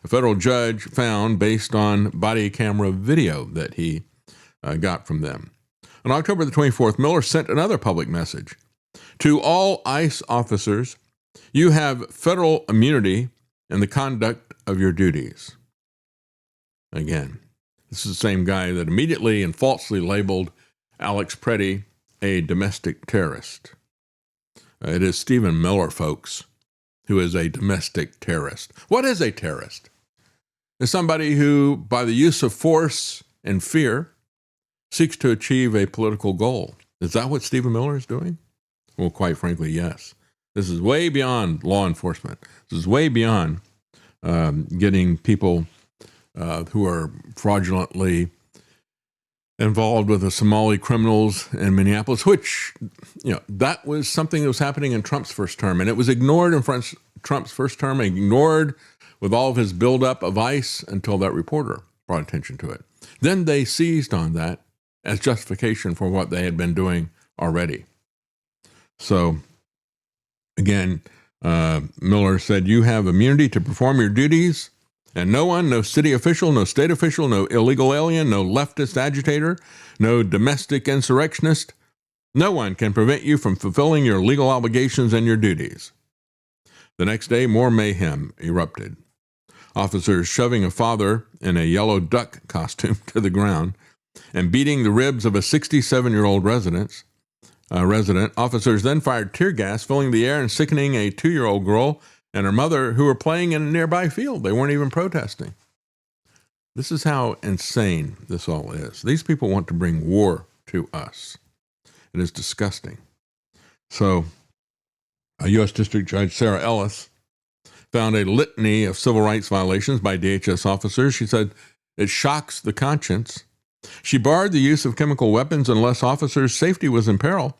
A federal judge found, based on body camera video that he got from them. On October the 24th, Miller sent another public message. To all ICE officers, you have federal immunity in the conduct of your duties. Again, this is the same guy that immediately and falsely labeled Alex Preddy a domestic terrorist. It is Stephen Miller, folks, who is a domestic terrorist. What is a terrorist? It's somebody who, by the use of force and fear, seeks to achieve a political goal. Is that what Stephen Miller is doing? Well, quite frankly, yes. This is way beyond law enforcement. This is way beyond getting people who are fraudulently involved with the Somali criminals in Minneapolis, which, that was something that was happening in Trump's first term. And it was ignored in Trump's first term, ignored with all of his buildup of ICE until that reporter brought attention to it. Then they seized on that as justification for what they had been doing already. So, again, Miller said, you have immunity to perform your duties, and no one, no city official, no state official, no illegal alien, no leftist agitator, no domestic insurrectionist, no one can prevent you from fulfilling your legal obligations and your duties. The next day, more mayhem erupted. Officers shoving a father in a yellow duck costume to the ground and beating the ribs of a 67-year-old resident. Officers then fired tear gas, filling the air and sickening a 2-year-old girl and her mother who were playing in a nearby field. They weren't even protesting. This is how insane this all is. These people want to bring war to us. It is disgusting. So, U.S. District Judge Sarah Ellis found a litany of civil rights violations by DHS officers. She said it shocks the conscience. She barred the use of chemical weapons unless officers' safety was in peril,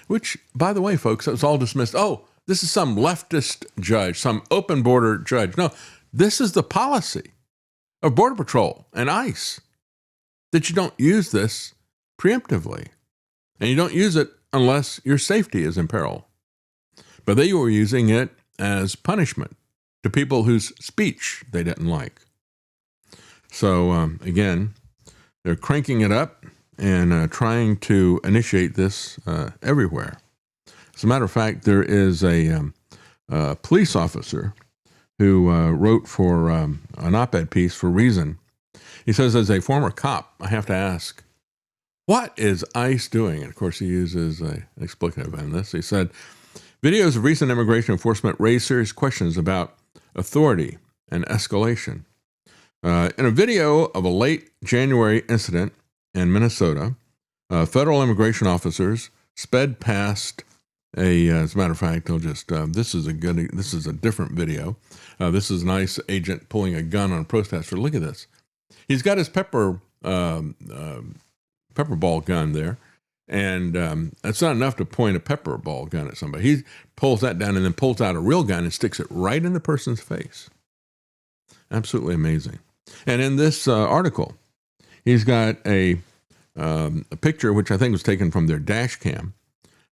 which, by the way, folks, that was all dismissed. Oh, this is some leftist judge, some open border judge. No, this is the policy of Border Patrol and ICE, that you don't use this preemptively. And you don't use it unless your safety is in peril. But they were using it as punishment to people whose speech they didn't like. So, again, they're cranking it up and trying to initiate this everywhere. As a matter of fact, there is a police officer who wrote for an op-ed piece for Reason. He says, as a former cop, I have to ask, what is ICE doing? And of course, he uses an expletive in this. He said, videos of recent immigration enforcement raise serious questions about authority and escalation. In a video of a late January incident in Minnesota, federal immigration officers sped past as a matter of fact, they'll just, this is a different video. This is an ICE agent pulling a gun on a protester. Look at this. He's got his pepper ball gun there. And that's not enough to point a pepper ball gun at somebody. He pulls that down and then pulls out a real gun and sticks it right in the person's face. Absolutely amazing. And in this article, he's got a picture, which I think was taken from their dash cam.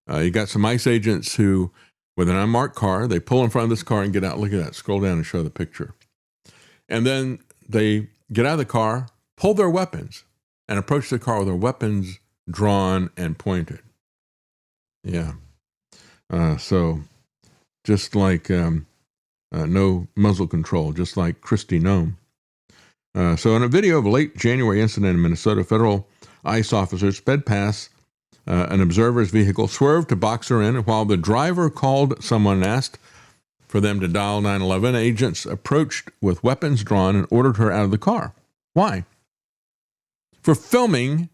You got some ICE agents who, with an unmarked car, they pull in front of this car and get out. Look at that. Scroll down and show the picture. And then they get out of the car, pull their weapons, and approach the car with their weapons drawn and pointed. Yeah. So just like no muzzle control, just like Kristi Noem. So in a video of a late January incident in Minnesota, federal ICE officers sped past an observer's vehicle, swerved to box her in, and while the driver called someone and asked for them to dial 911, agents approached with weapons drawn and ordered her out of the car. Why? For filming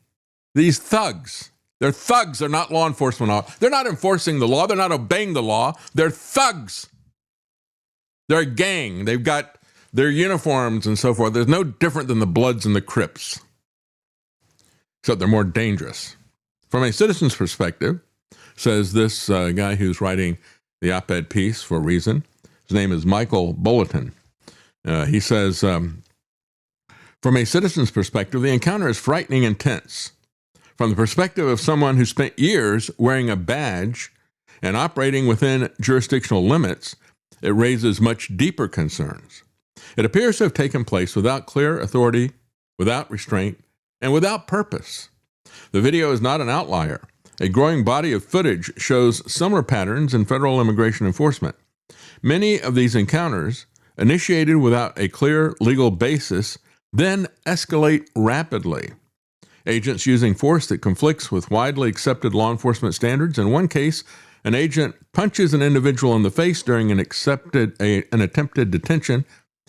These thugs, they're thugs. They're not law enforcement. They're not enforcing the law. They're not obeying the law. They're thugs. They're a gang. They've got their uniforms and so forth. There's no different than the Bloods and the Crips, except they're more dangerous. From a citizen's perspective, says this guy who's writing the op-ed piece for Reason. His name is Michael Bulletin. He says, from a citizen's perspective, the encounter is frightening and tense. From the perspective of someone who spent years wearing a badge and operating within jurisdictional limits, it raises much deeper concerns. It appears to have taken place without clear authority, without restraint, and without purpose. The video is not an outlier. A growing body of footage shows similar patterns in federal immigration enforcement. Many of these encounters, initiated without a clear legal basis, then escalate rapidly. Agents using force that conflicts with widely accepted law enforcement standards. In one case, an agent punches an individual in the face during an attempted detention,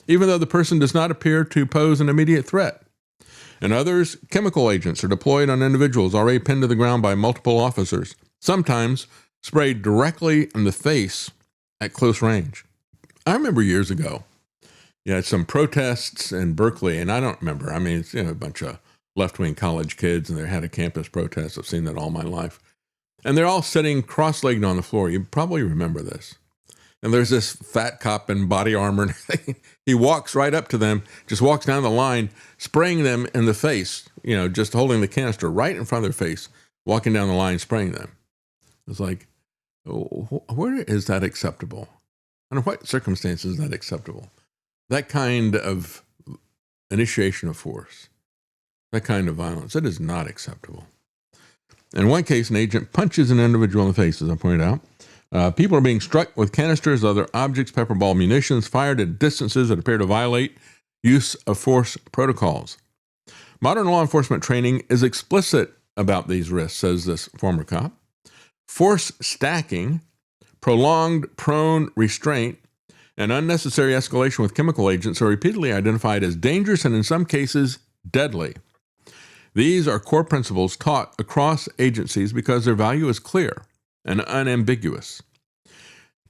even though the person does not appear to pose an immediate threat. In others, chemical agents are deployed on individuals already pinned to the ground by multiple officers, sometimes sprayed directly in the face at close range. I remember years ago, you had some protests in Berkeley, and I don't remember. I mean, it's a bunch of left-wing college kids, and they had a campus protest. I've seen that all my life. And they're all sitting cross-legged on the floor. You probably remember this. And there's this fat cop in body armor and everything. He walks right up to them, just walks down the line, spraying them in the face, just holding the canister right in front of their face, walking down the line, spraying them. It's like, where is that acceptable? Under what circumstances is that acceptable? That kind of initiation of force, that kind of violence, it is not acceptable. In one case, an agent punches an individual in the face, as I pointed out. People are being struck with canisters, other objects, pepper ball munitions, fired at distances that appear to violate use of force protocols. Modern law enforcement training is explicit about these risks, says this former cop. Force stacking, prolonged prone restraint, and unnecessary escalation with chemical agents are repeatedly identified as dangerous and in some cases deadly. These are core principles taught across agencies because their value is clear and unambiguous.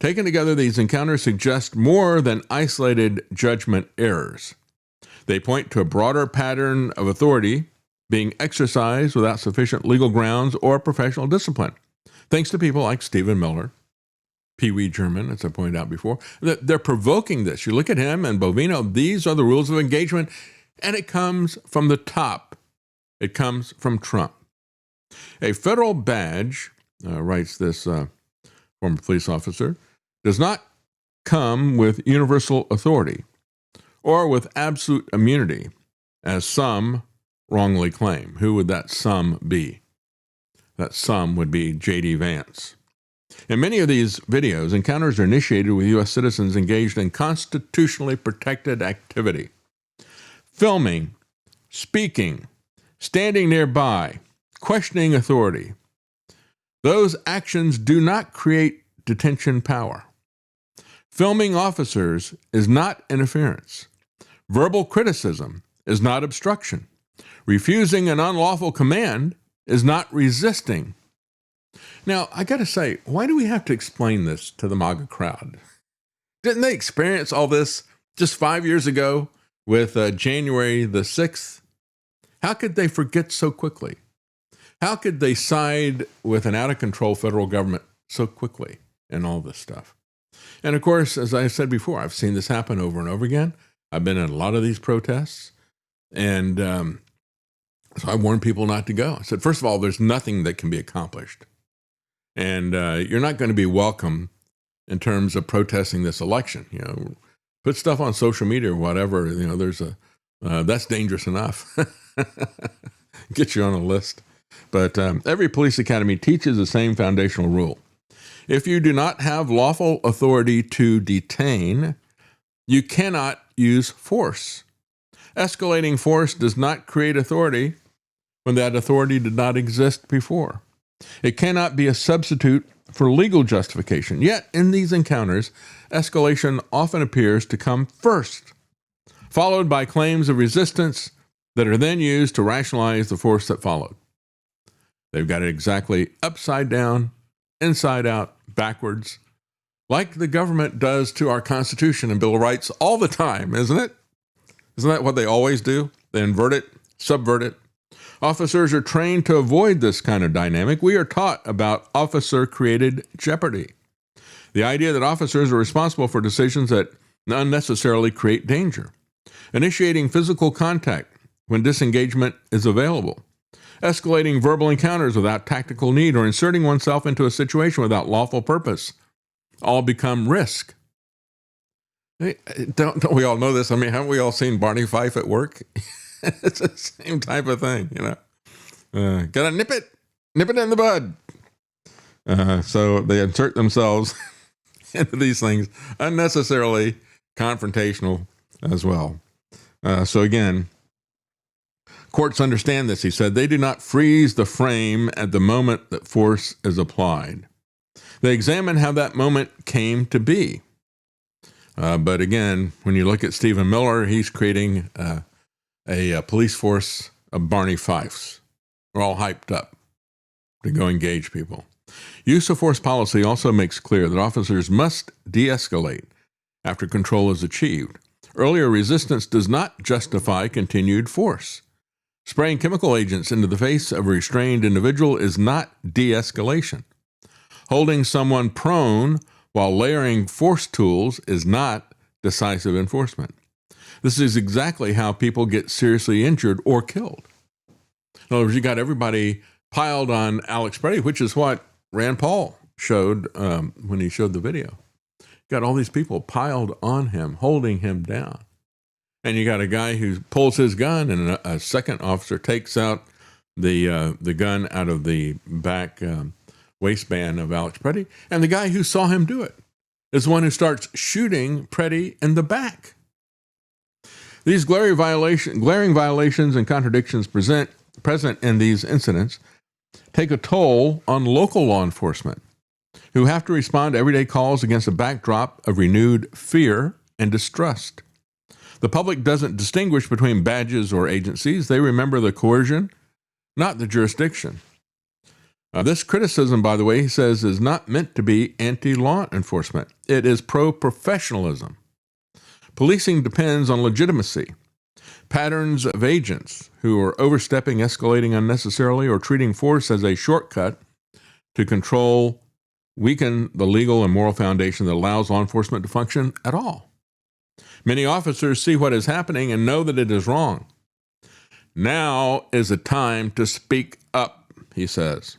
Taken together, these encounters suggest more than isolated judgment errors. They point to a broader pattern of authority being exercised without sufficient legal grounds or professional discipline, thanks to people like Stephen Miller, Pee Wee German, as I pointed out before. They're provoking this. You look at him and Bovino, these are the rules of engagement, and it comes from the top. It comes from Trump. A federal badge, writes this former police officer, does not come with universal authority or with absolute immunity, as some wrongly claim. Who would that some be? That some would be J.D. Vance. In many of these videos, encounters are initiated with U.S. citizens engaged in constitutionally protected activity. Filming, speaking, standing nearby, questioning authority. Those actions do not create detention power. Filming officers is not interference. Verbal criticism is not obstruction. Refusing an unlawful command is not resisting. Now, I got to say, why do we have to explain this to the MAGA crowd? Didn't they experience all this just 5 years ago with January the 6th? How could they forget so quickly? How could they side with an out-of-control federal government so quickly and all this stuff? And of course, as I said before, I've seen this happen over and over again. I've been in a lot of these protests, and so I warned people not to go. I said, first of all, there's nothing that can be accomplished. And you're not going to be welcome in terms of protesting this election. Put stuff on social media or whatever. There's that's dangerous enough. Get you on a list. But every police academy teaches the same foundational rule. If you do not have lawful authority to detain, you cannot use force. Escalating force does not create authority when that authority did not exist before. It cannot be a substitute for legal justification. Yet, in these encounters, escalation often appears to come first, followed by claims of resistance that are then used to rationalize the force that followed. They've got it exactly upside down, inside out, backwards, like the government does to our Constitution and Bill of Rights all the time, isn't it? Isn't that what they always do? They invert it, subvert it. Officers are trained to avoid this kind of dynamic. We are taught about officer-created jeopardy. The idea that officers are responsible for decisions that unnecessarily create danger. Initiating physical contact when disengagement is available. Escalating verbal encounters without tactical need, or inserting oneself into a situation without lawful purpose, all become risk. Hey, don't we all know this? I mean, haven't we all seen Barney Fife at work? It's the same type of thing, Gotta nip it in the bud. So they insert themselves into these things, unnecessarily confrontational as well. So again, courts understand this, he said. They do not freeze the frame at the moment that force is applied. They examine how that moment came to be. But again, when you look at Stephen Miller, he's creating a police force of Barney Fifes. We're all hyped up to go engage people. Use of force policy also makes clear that officers must de-escalate after control is achieved. Earlier resistance does not justify continued force. Spraying chemical agents into the face of a restrained individual is not de-escalation. Holding someone prone while layering force tools is not decisive enforcement. This is exactly how people get seriously injured or killed. In other words, you got everybody piled on Alex Preddy, which is what Rand Paul showed when he showed the video. Got all these people piled on him, holding him down. And you got a guy who pulls his gun, and a second officer takes out the gun out of the back waistband of Alex Preddy. And the guy who saw him do it is the one who starts shooting Preddy in the back. These glaring violations and contradictions present in these incidents take a toll on local law enforcement, who have to respond to everyday calls against a backdrop of renewed fear and distrust. The public doesn't distinguish between badges or agencies. They remember the coercion, not the jurisdiction. This criticism, by the way, he says, is not meant to be anti-law enforcement. It is pro-professionalism. Policing depends on legitimacy. Patterns of agents who are overstepping, escalating unnecessarily, or treating force as a shortcut to control weaken the legal and moral foundation that allows law enforcement to function at all. Many officers see what is happening and know that it is wrong. Now is the time to speak up, he says.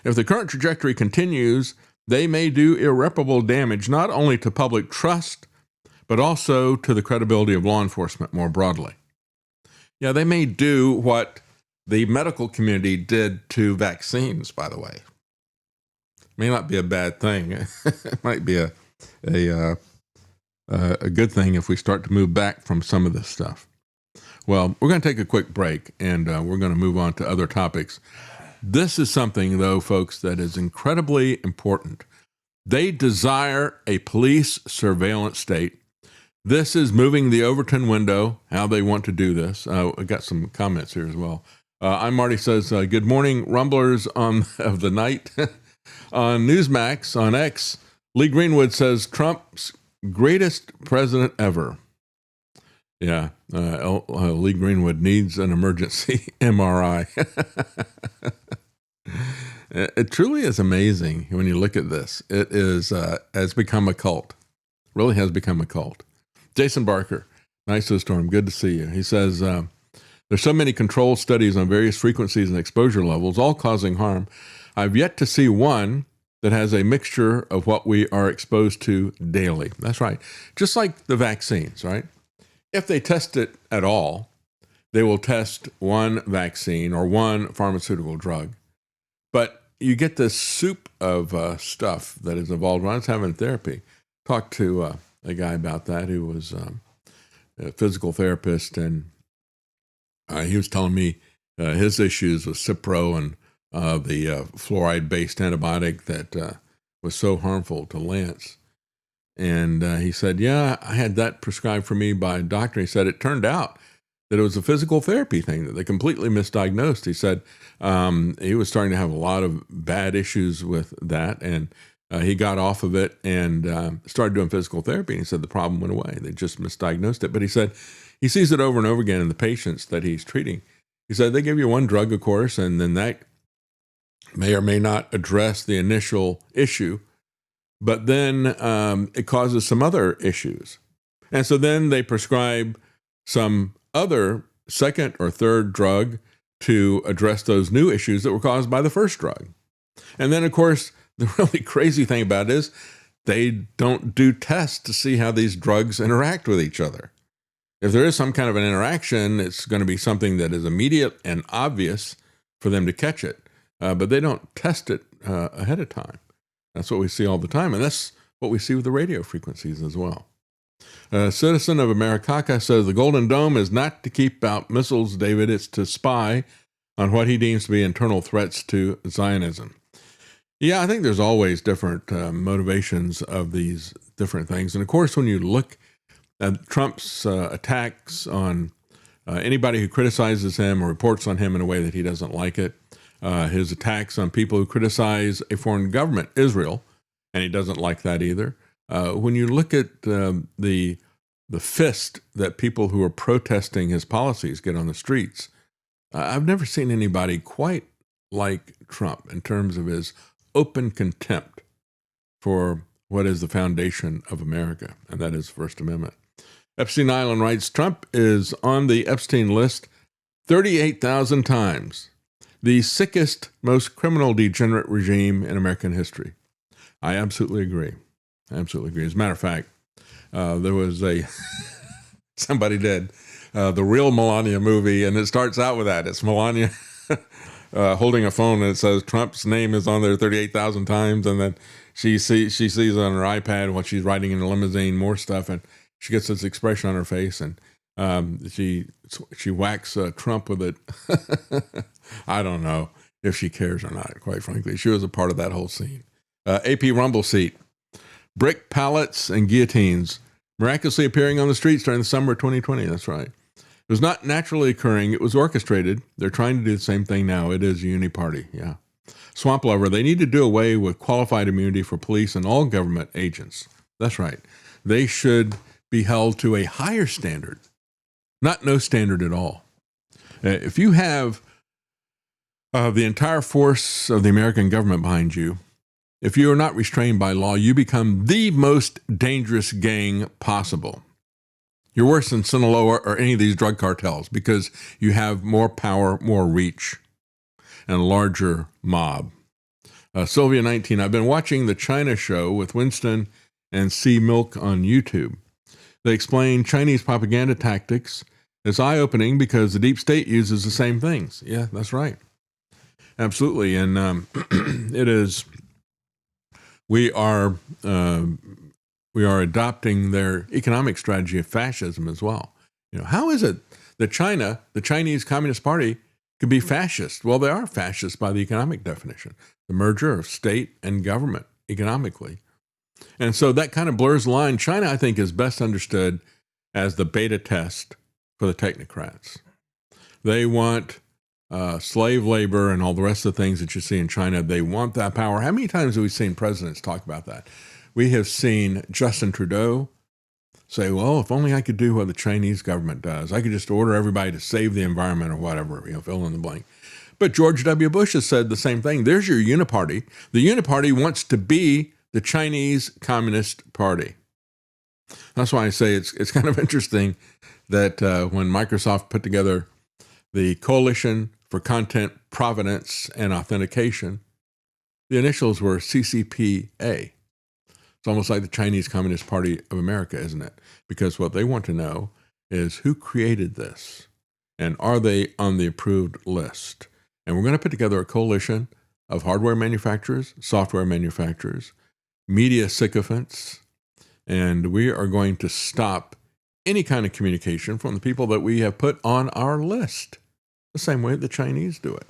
If the current trajectory continues, they may do irreparable damage not only to public trust, but also to the credibility of law enforcement more broadly. Yeah, they may do what the medical community did to vaccines, by the way. May not be a bad thing. It might be a good thing if we start to move back from some of this stuff. Well, we're going to take a quick break, and we're going to move on to other topics. This is something, though, folks, that is incredibly important. They desire a police surveillance state. This is moving the Overton window, how they want to do this. I got some comments here as well. I'm Marty says, good morning, rumblers of the night. On Newsmax, on X, Lee Greenwood says, Trump's greatest president ever. Yeah, Lee Greenwood needs an emergency MRI. It truly is amazing when you look at this. It is has become a cult. Really has become a cult. Jason Barker, nice to the storm. Good to see you. He says, there's so many control studies on various frequencies and exposure levels, all causing harm. I've yet to see one that has a mixture of what we are exposed to daily. That's right. Just like the vaccines, right? If they test it at all, they will test one vaccine or one pharmaceutical drug. But you get this soup of stuff that is involved. When I was having therapy, talked to a guy about that who was a physical therapist, and he was telling me his issues with Cipro and the fluoride-based antibiotic that was so harmful to Lance. And he said, yeah, I had that prescribed for me by a doctor. He said, it turned out that it was a physical therapy thing that they completely misdiagnosed. He said he was starting to have a lot of bad issues with that, and he got off of it and started doing physical therapy. And he said the problem went away. They just misdiagnosed it. But he said he sees it over and over again in the patients that he's treating. He said they give you one drug, of course, and then that may or may not address the initial issue, but then it causes some other issues. And so then they prescribe some other second or third drug to address those new issues that were caused by the first drug. And then, of course, the really crazy thing about it is they don't do tests to see how these drugs interact with each other. If there is some kind of an interaction, it's going to be something that is immediate and obvious for them to catch it. But they don't test it ahead of time. That's what we see all the time. And that's what we see with the radio frequencies as well. A citizen of Americaca says the Golden Dome is not to keep out missiles, David. It's to spy on what he deems to be internal threats to Zionism. Yeah, I think there's always different motivations of these different things. And of course, when you look at Trump's attacks on anybody who criticizes him or reports on him in a way that he doesn't like it, his attacks on people who criticize a foreign government, Israel, and he doesn't like that either. When you look at the fist that people who are protesting his policies get on the streets, I've never seen anybody quite like Trump in terms of his open contempt for what is the foundation of America, and that is First Amendment. Epstein Island writes, Trump is on the Epstein list 38,000 times, the sickest, most criminal degenerate regime in American history. I absolutely agree. As a matter of fact, there was somebody did the real Melania movie, and it starts out with that. It's Melania holding a phone, and it says Trump's name is on there 38,000 times, and then she sees on her iPad what she's writing in the limousine, more stuff, and she gets this expression on her face, and she whacks Trump with it. I don't know if she cares or not, quite frankly. She was a part of that whole scene. AP Rumble seat. Brick pallets and guillotines miraculously appearing on the streets during the summer of 2020. That's right. It was not naturally occurring. It was orchestrated. They're trying to do the same thing now. It is a uni-party. Yeah. Swamp Lover, they need to do away with qualified immunity for police and all government agents. That's right. They should be held to a higher standard, not no standard at all. If you have the entire force of the American government behind you, if you are not restrained by law, you become the most dangerous gang possible. You're worse than Sinaloa or any of these drug cartels because you have more power, more reach, and a larger mob. Sylvia 19, I've been watching the China show with Winston and C. Milk on YouTube. They explain Chinese propaganda tactics. It's eye-opening because the deep state uses the same things. Yeah, that's right. Absolutely. And it is... We are adopting their economic strategy of fascism as well. You know, how is it that China, the Chinese Communist Party, could be fascist? Well, they are fascist by the economic definition, the merger of state and government economically. And so that kind of blurs the line. China, I think, is best understood as the beta test for the technocrats. They want slave labor and all the rest of the things that you see in China. They want that power. How many times have we seen presidents talk about that? We have seen Justin Trudeau say, well, if only I could do what the Chinese government does. I could just order everybody to save the environment or whatever, fill in the blank. But George W. Bush has said the same thing. There's your uniparty. The uniparty wants to be the Chinese Communist Party. That's why I say it's kind of interesting that when Microsoft put together the Coalition for Content Provenance and Authentication, the initials were CCPA. It's almost like the Chinese Communist Party of America, isn't it? Because what they want to know is who created this and are they on the approved list? And we're going to put together a coalition of hardware manufacturers, software manufacturers, media sycophants, and we are going to stop any kind of communication from the people that we have put on our list, the same way the Chinese do it.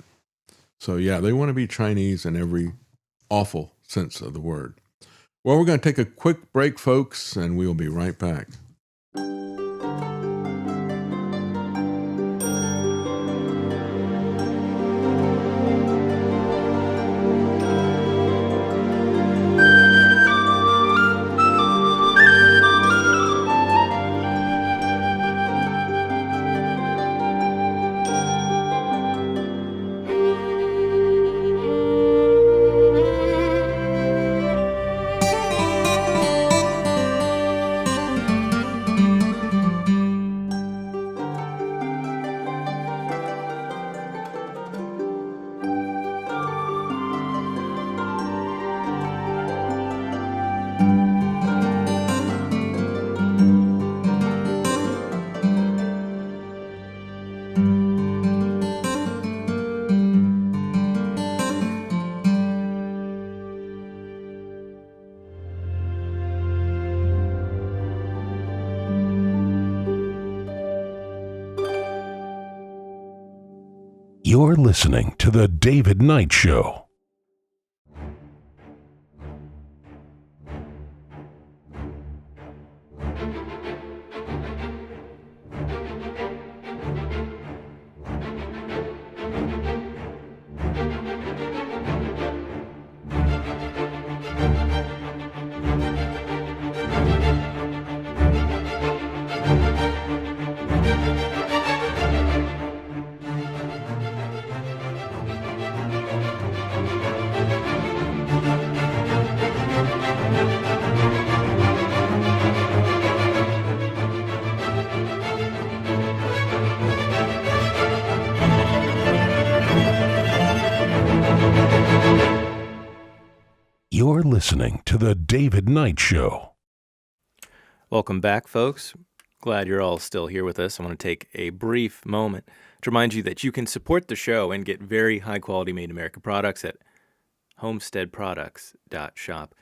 So yeah, they want to be Chinese in every awful sense of the word. Well, we're going to take a quick break, folks, and we'll be right back. You're listening to The David Knight Show. You're listening to The David Knight Show. Welcome back, folks. Glad you're all still here with us. I want to take a brief moment to remind you that you can support the show and get very high-quality Made in America products at homesteadproducts.shop.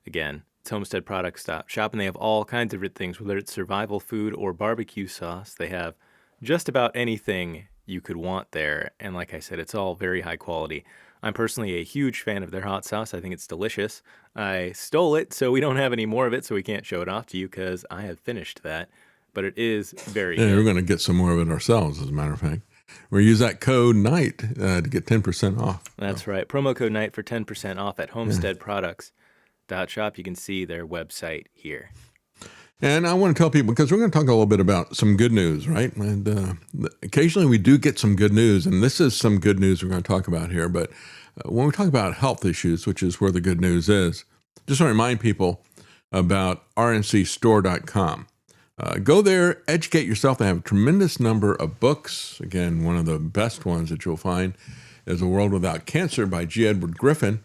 Again, it's homesteadproducts.shop, and they have all kinds of things, whether it's survival food or barbecue sauce. They have just about anything you could want there, and like I said, it's all very high quality. I'm personally a huge fan of their hot sauce. I think it's delicious. I stole it, so we don't have any more of it, so we can't show it off to you because I have finished that. But it is very good. We're going to get some more of it ourselves, as a matter of fact. We'll use that code NIGHT to get 10% off. That's right. Promo code NIGHT for 10% off at homesteadproducts.shop. You can see their website here. And I want to tell people, because we're going to talk a little bit about some good news, right? And occasionally we do get some good news, and this is some good news we're going to talk about here. But when we talk about health issues, which is where the good news is, just want to remind people about rncstore.com. Go there, educate yourself. They have a tremendous number of books. Again, one of the best ones that you'll find is A World Without Cancer by G. Edward Griffin.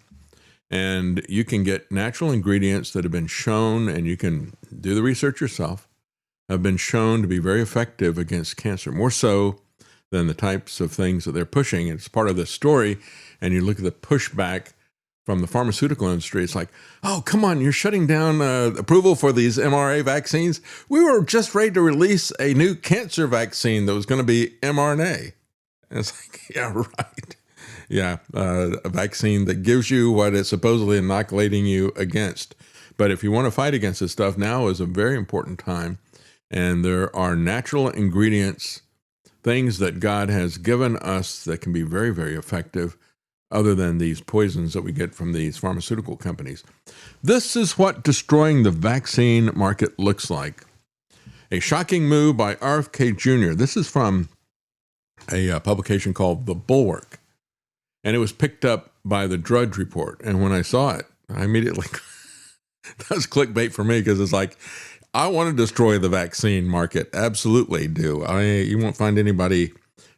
And you can get natural ingredients that have been shown, and you can do the research yourself, have been shown to be very effective against cancer, more so than the types of things that they're pushing. It's part of the story, and you look at the pushback from the pharmaceutical industry. It's like, oh, come on, you're shutting down approval for these mRNA vaccines. We were just ready to release a new cancer vaccine that was going to be mRNA. And it's like, yeah, right. Yeah, a vaccine that gives you what it's supposedly inoculating you against. But if you want to fight against this stuff, now is a very important time. And there are natural ingredients, things that God has given us that can be very, very effective, other than these poisons that we get from these pharmaceutical companies. This is what destroying the vaccine market looks like. A shocking move by RFK Jr. This is from a publication called The Bulwark. And it was picked up by the Drudge Report. And when I saw it, I immediately, that was clickbait for me, because it's like, I want to destroy the vaccine market. Absolutely do. You won't find anybody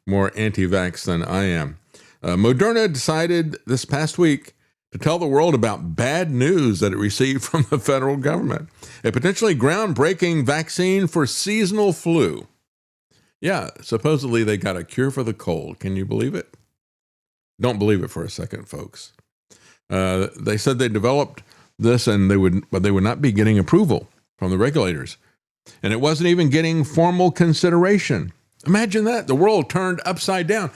more anti-vax than I am. Moderna decided this past week to tell the world about bad news that it received from the federal government. A potentially groundbreaking vaccine for seasonal flu. Yeah, supposedly they got a cure for the cold. Can you believe it? Don't believe it for a second, folks. They said they developed this, and but they would not be getting approval from the regulators. And it wasn't even getting formal consideration. Imagine that. The world turned upside down.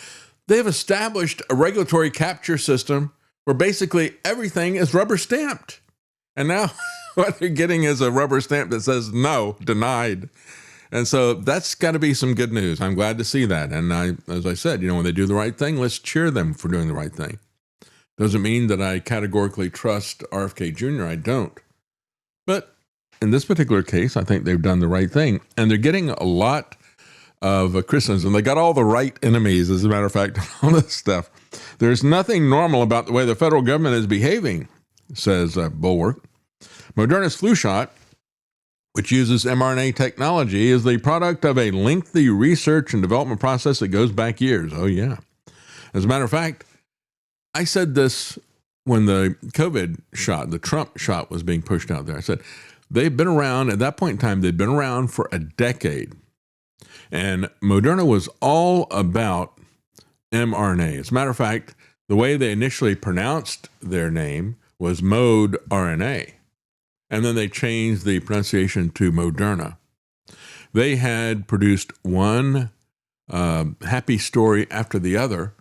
They've established a regulatory capture system where basically everything is rubber stamped. And now what they're getting is a rubber stamp that says, no, denied. And so that's got to be some good news. I'm glad to see that. And as I said, when they do the right thing, let's cheer them for doing the right thing. Doesn't mean that I categorically trust RFK Jr. I don't. But in this particular case, I think they've done the right thing. And they're getting a lot of criticism. They got all the right enemies, as a matter of fact, all this stuff. There's nothing normal about the way the federal government is behaving, says Bulwark. Moderna's flu shot, which uses mRNA technology, is the product of a lengthy research and development process that goes back years. Oh, yeah. As a matter of fact, I said this when the COVID shot, the Trump shot, was being pushed out there. I said, they've been around, at that point in time, they'd been around for a decade. And Moderna was all about mRNA. As a matter of fact, the way they initially pronounced their name was Mode RNA. And then they changed the pronunciation to Moderna. They had produced one happy story after the other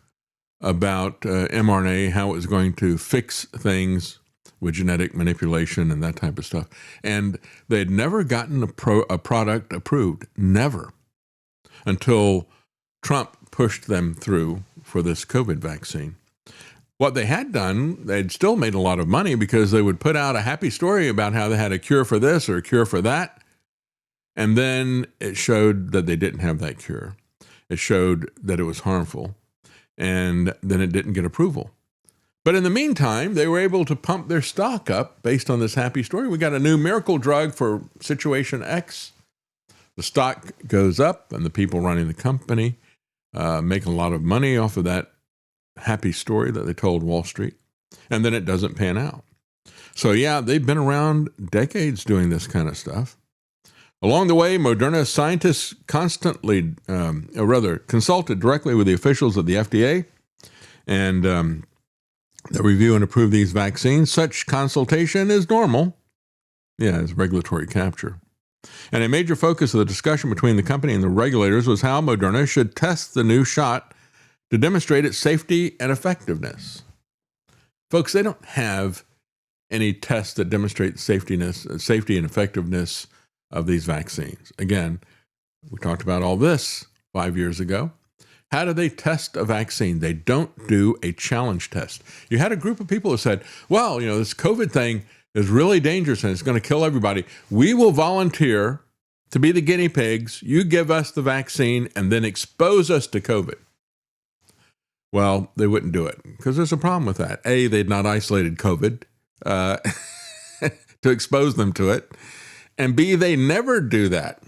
about mRNA, how it was going to fix things with genetic manipulation and that type of stuff. And they had never gotten a product approved, never, until Trump pushed them through for this COVID vaccine. What they had done, they'd still made a lot of money because they would put out a happy story about how they had a cure for this or a cure for that. And then it showed that they didn't have that cure. It showed that it was harmful. And then it didn't get approval. But in the meantime, they were able to pump their stock up based on this happy story. We got a new miracle drug for situation X. The stock goes up, and the people running the company make a lot of money off of that happy story that they told Wall Street. And then it doesn't pan out. So yeah, they've been around decades doing this kind of stuff. Along the way, Moderna scientists consulted directly with the officials of the FDA and that review and approve these vaccines. Such consultation is normal. Yeah, it's regulatory capture. And a major focus of the discussion between the company and the regulators was how Moderna should test the new shot to demonstrate its safety and effectiveness. Folks, they don't have any tests that demonstrate safety and effectiveness of these vaccines. Again, we talked about all this 5 years ago. How do they test a vaccine? They don't do a challenge test. You had a group of people who said, well, this COVID thing is really dangerous and it's going to kill everybody. We will volunteer to be the guinea pigs. You give us the vaccine and then expose us to COVID. Well, they wouldn't do it because there's a problem with that. A, they'd not isolated COVID to expose them to it. And B, they never do that.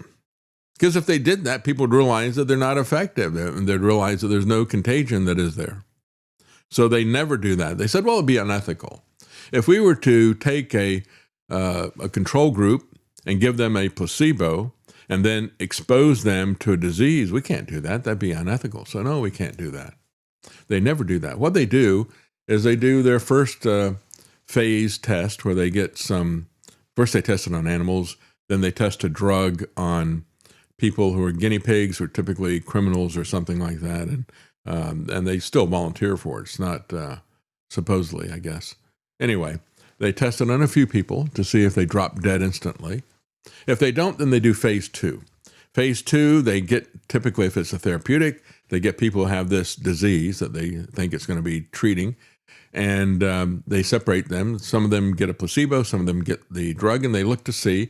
Because if they did that, people would realize that they're not effective. And they'd realize that there's no contagion that is there. So they never do that. They said, well, it'd be unethical. If we were to take a control group and give them a placebo and then expose them to a disease, we can't do that. That'd be unethical. So no, we can't do that. They never do that. What they do is they do their first phase test where they get first they test it on animals, then they test a drug on people who are guinea pigs, who are typically criminals or something like that, and they still volunteer for it. It's not supposedly, I guess. Anyway, they test it on a few people to see if they drop dead instantly. If they don't, then they do phase 2. Phase 2, they get, typically if it's a therapeutic, they get people who have this disease that they think it's going to be treating, and they separate them. Some of them get a placebo, some of them get the drug, and they look to see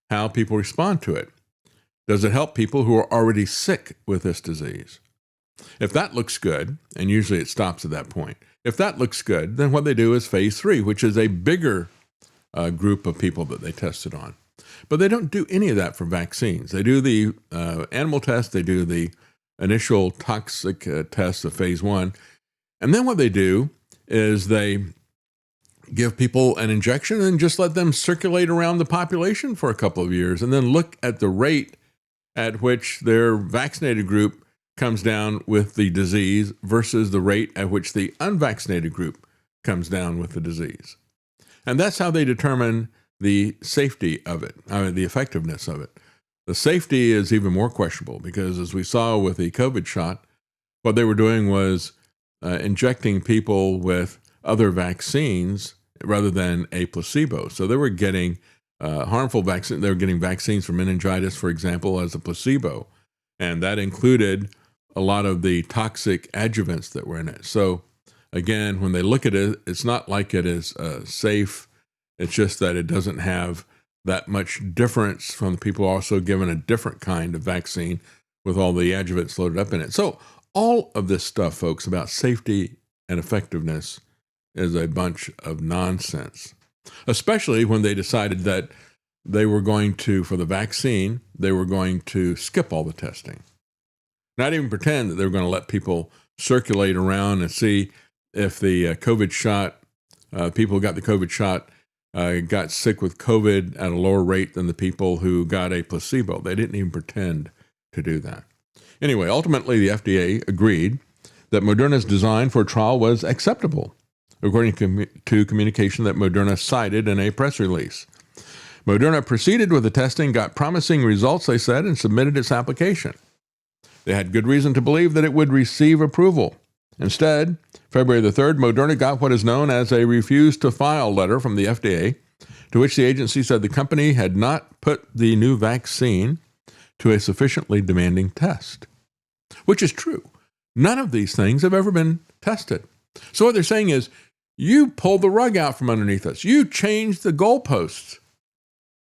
how people respond to it. Does it help people who are already sick with this disease? If that looks good, and usually it stops at that point, if that looks good, then what they do is phase 3, which is a bigger group of people that they tested on. But they don't do any of that for vaccines. They do the animal test, they do the initial toxic test of phase 1, and then what they do is they give people an injection and just let them circulate around the population for a couple of years and then look at the rate at which their vaccinated group comes down with the disease versus the rate at which the unvaccinated group comes down with the disease. And that's how they determine the safety of it, the effectiveness of it. The safety is even more questionable because, as we saw with the COVID shot, what they were doing was injecting people with other vaccines rather than a placebo. So they were getting harmful vaccines. They were getting vaccines for meningitis, for example, as a placebo. And that included a lot of the toxic adjuvants that were in it. So again, when they look at it, it's not like it is safe. It's just that it doesn't have that much difference from the people also given a different kind of vaccine with all the adjuvants loaded up in it. So all of this stuff, folks, about safety and effectiveness is a bunch of nonsense, especially when they decided that they were going to, for the vaccine, they were going to skip all the testing. Not even pretend that they were going to let people circulate around and see if the COVID shot, people who got the COVID shot got sick with COVID at a lower rate than the people who got a placebo. They didn't even pretend to do that. Anyway, ultimately, the FDA agreed that Moderna's design for a trial was acceptable, according to communication that Moderna cited in a press release. Moderna proceeded with the testing, got promising results, they said, and submitted its application. They had good reason to believe that it would receive approval. Instead, February the 3rd, Moderna got what is known as a refuse to file letter from the FDA, to which the agency said the company had not put the new vaccine to a sufficiently demanding test, which is true. None of these things have ever been tested. So what they're saying is, you pulled the rug out from underneath us. You changed the goalposts.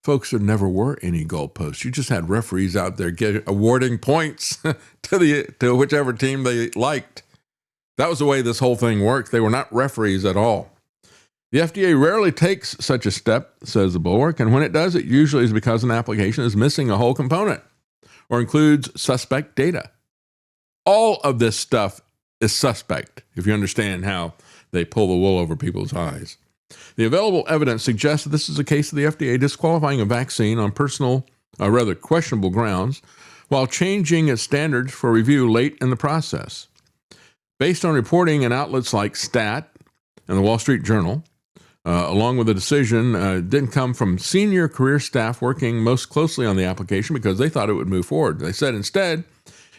Folks, there never were any goalposts. You just had referees out there awarding points to whichever team they liked. That was the way this whole thing worked. They were not referees at all. The FDA rarely takes such a step, says the Bulwark, and when it does, it usually is because an application is missing a whole component or includes suspect data. All of this stuff is suspect, if you understand how they pull the wool over people's eyes. The available evidence suggests that this is a case of the FDA disqualifying a vaccine on questionable grounds while changing its standards for review late in the process. Based on reporting in outlets like Stat and the Wall Street Journal, along with the decision, didn't come from senior career staff working most closely on the application because they thought it would move forward. They said instead,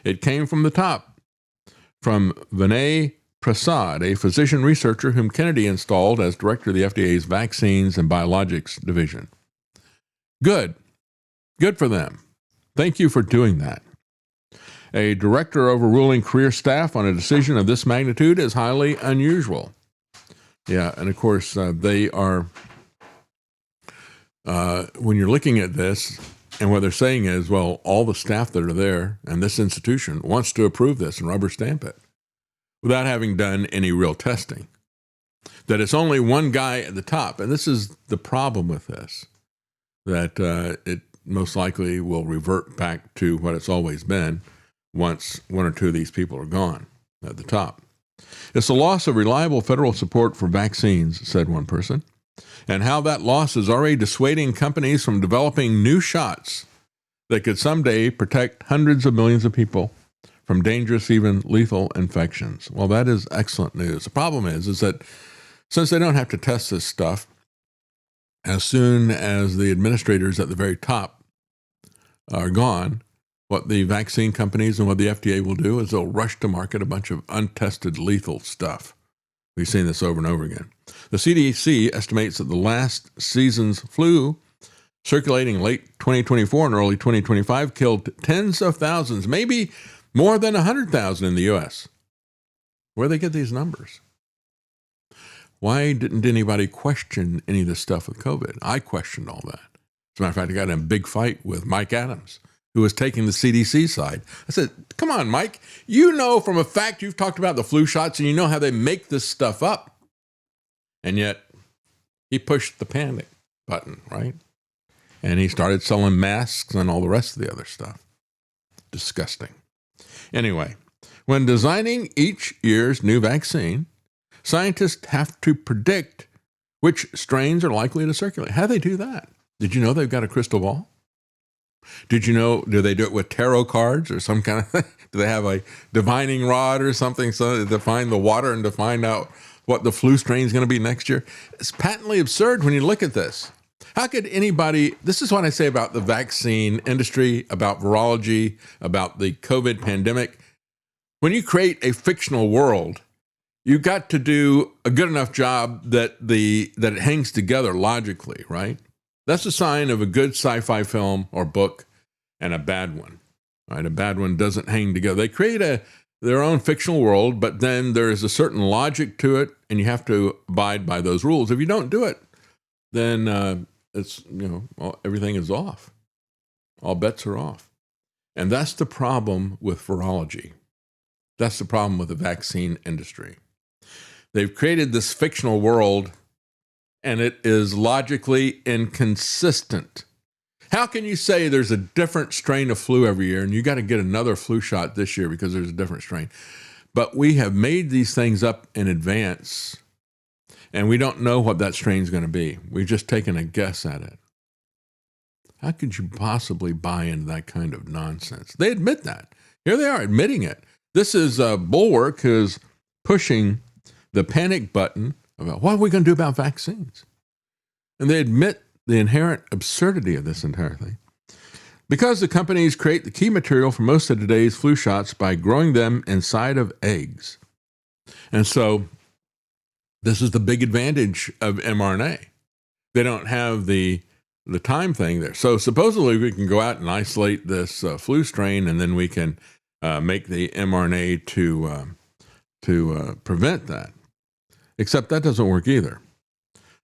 it came from the top, from Vinay Prasad, a physician researcher whom Kennedy installed as director of the FDA's Vaccines and Biologics Division. Good. Good for them. Thank you for doing that. A director overruling career staff on a decision of this magnitude is highly unusual. Yeah, and of course, they are, when you're looking at this, and what they're saying is, well, all the staff that are there and this institution wants to approve this and rubber stamp it without having done any real testing. That it's only one guy at the top. And this is the problem with this, that it most likely will revert back to what it's always been once one or two of these people are gone at the top. It's the loss of reliable federal support for vaccines, said one person, and how that loss is already dissuading companies from developing new shots that could someday protect hundreds of millions of people from dangerous, even lethal infections. Well, that is excellent news. The problem is that since they don't have to test this stuff, as soon as the administrators at the very top are gone, what the vaccine companies and what the FDA will do is they'll rush to market a bunch of untested lethal stuff. We've seen this over and over again. The CDC estimates that the last season's flu, circulating late 2024 and early 2025, killed tens of thousands, maybe more than 100,000 in the U.S. Where do they get these numbers? Why didn't anybody question any of this stuff with COVID? I questioned all that. As a matter of fact, I got in a big fight with Mike Adams, who was taking the CDC side. I said, come on, Mike, you know from a fact you've talked about the flu shots and you know how they make this stuff up. And yet he pushed the panic button, right? And he started selling masks and all the rest of the other stuff. Disgusting. Anyway, when designing each year's new vaccine, scientists have to predict which strains are likely to circulate. How do they do that? Did you know they've got a crystal ball? Did you know, do they do it with tarot cards or some kind of thing? Do they have a divining rod or something so to find the water and to find out what the flu strain is going to be next year? It's patently absurd when you look at this. How could anybody, this is what I say about the vaccine industry, about virology, about the COVID pandemic. When you create a fictional world, you've got to do a good enough job that it hangs together logically, right? That's a sign of a good sci-fi film or book and a bad one, right? A bad one doesn't hang together. They create their own fictional world, but then there is a certain logic to it, and you have to abide by those rules. If you don't do it, then it's, everything is off. All bets are off. And that's the problem with virology. That's the problem with the vaccine industry. They've created this fictional world, and it is logically inconsistent. How can you say there's a different strain of flu every year and you got to get another flu shot this year because there's a different strain? But we have made these things up in advance, and we don't know what that strain is going to be. We've just taken a guess at it. How could you possibly buy into that kind of nonsense? They admit that. Here they are admitting it. This is Bulwark who's pushing the panic button about what are we going to do about vaccines? And they admit the inherent absurdity of this entire thing. Because the companies create the key material for most of today's flu shots by growing them inside of eggs. And so this is the big advantage of mRNA. They don't have the time thing there. So supposedly we can go out and isolate this flu strain, and then we can make the mRNA to prevent that. Except that doesn't work either.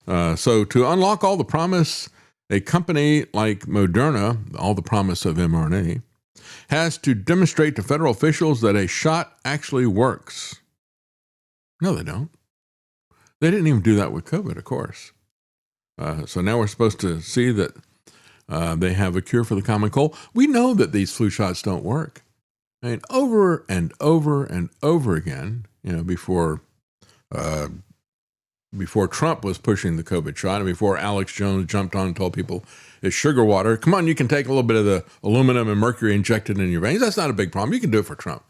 So to unlock all the promise, a company like Moderna, all the promise of mRNA, has to demonstrate to federal officials that a shot actually works. No, they don't. They didn't even do that with COVID, of course. So now we're supposed to see that they have a cure for the common cold. We know that these flu shots don't work. I mean, over and over and over again, before Trump was pushing the COVID shot, and before Alex Jones jumped on and told people it's sugar water. Come on, you can take a little bit of the aluminum and mercury injected in your veins. That's not a big problem. You can do it for Trump.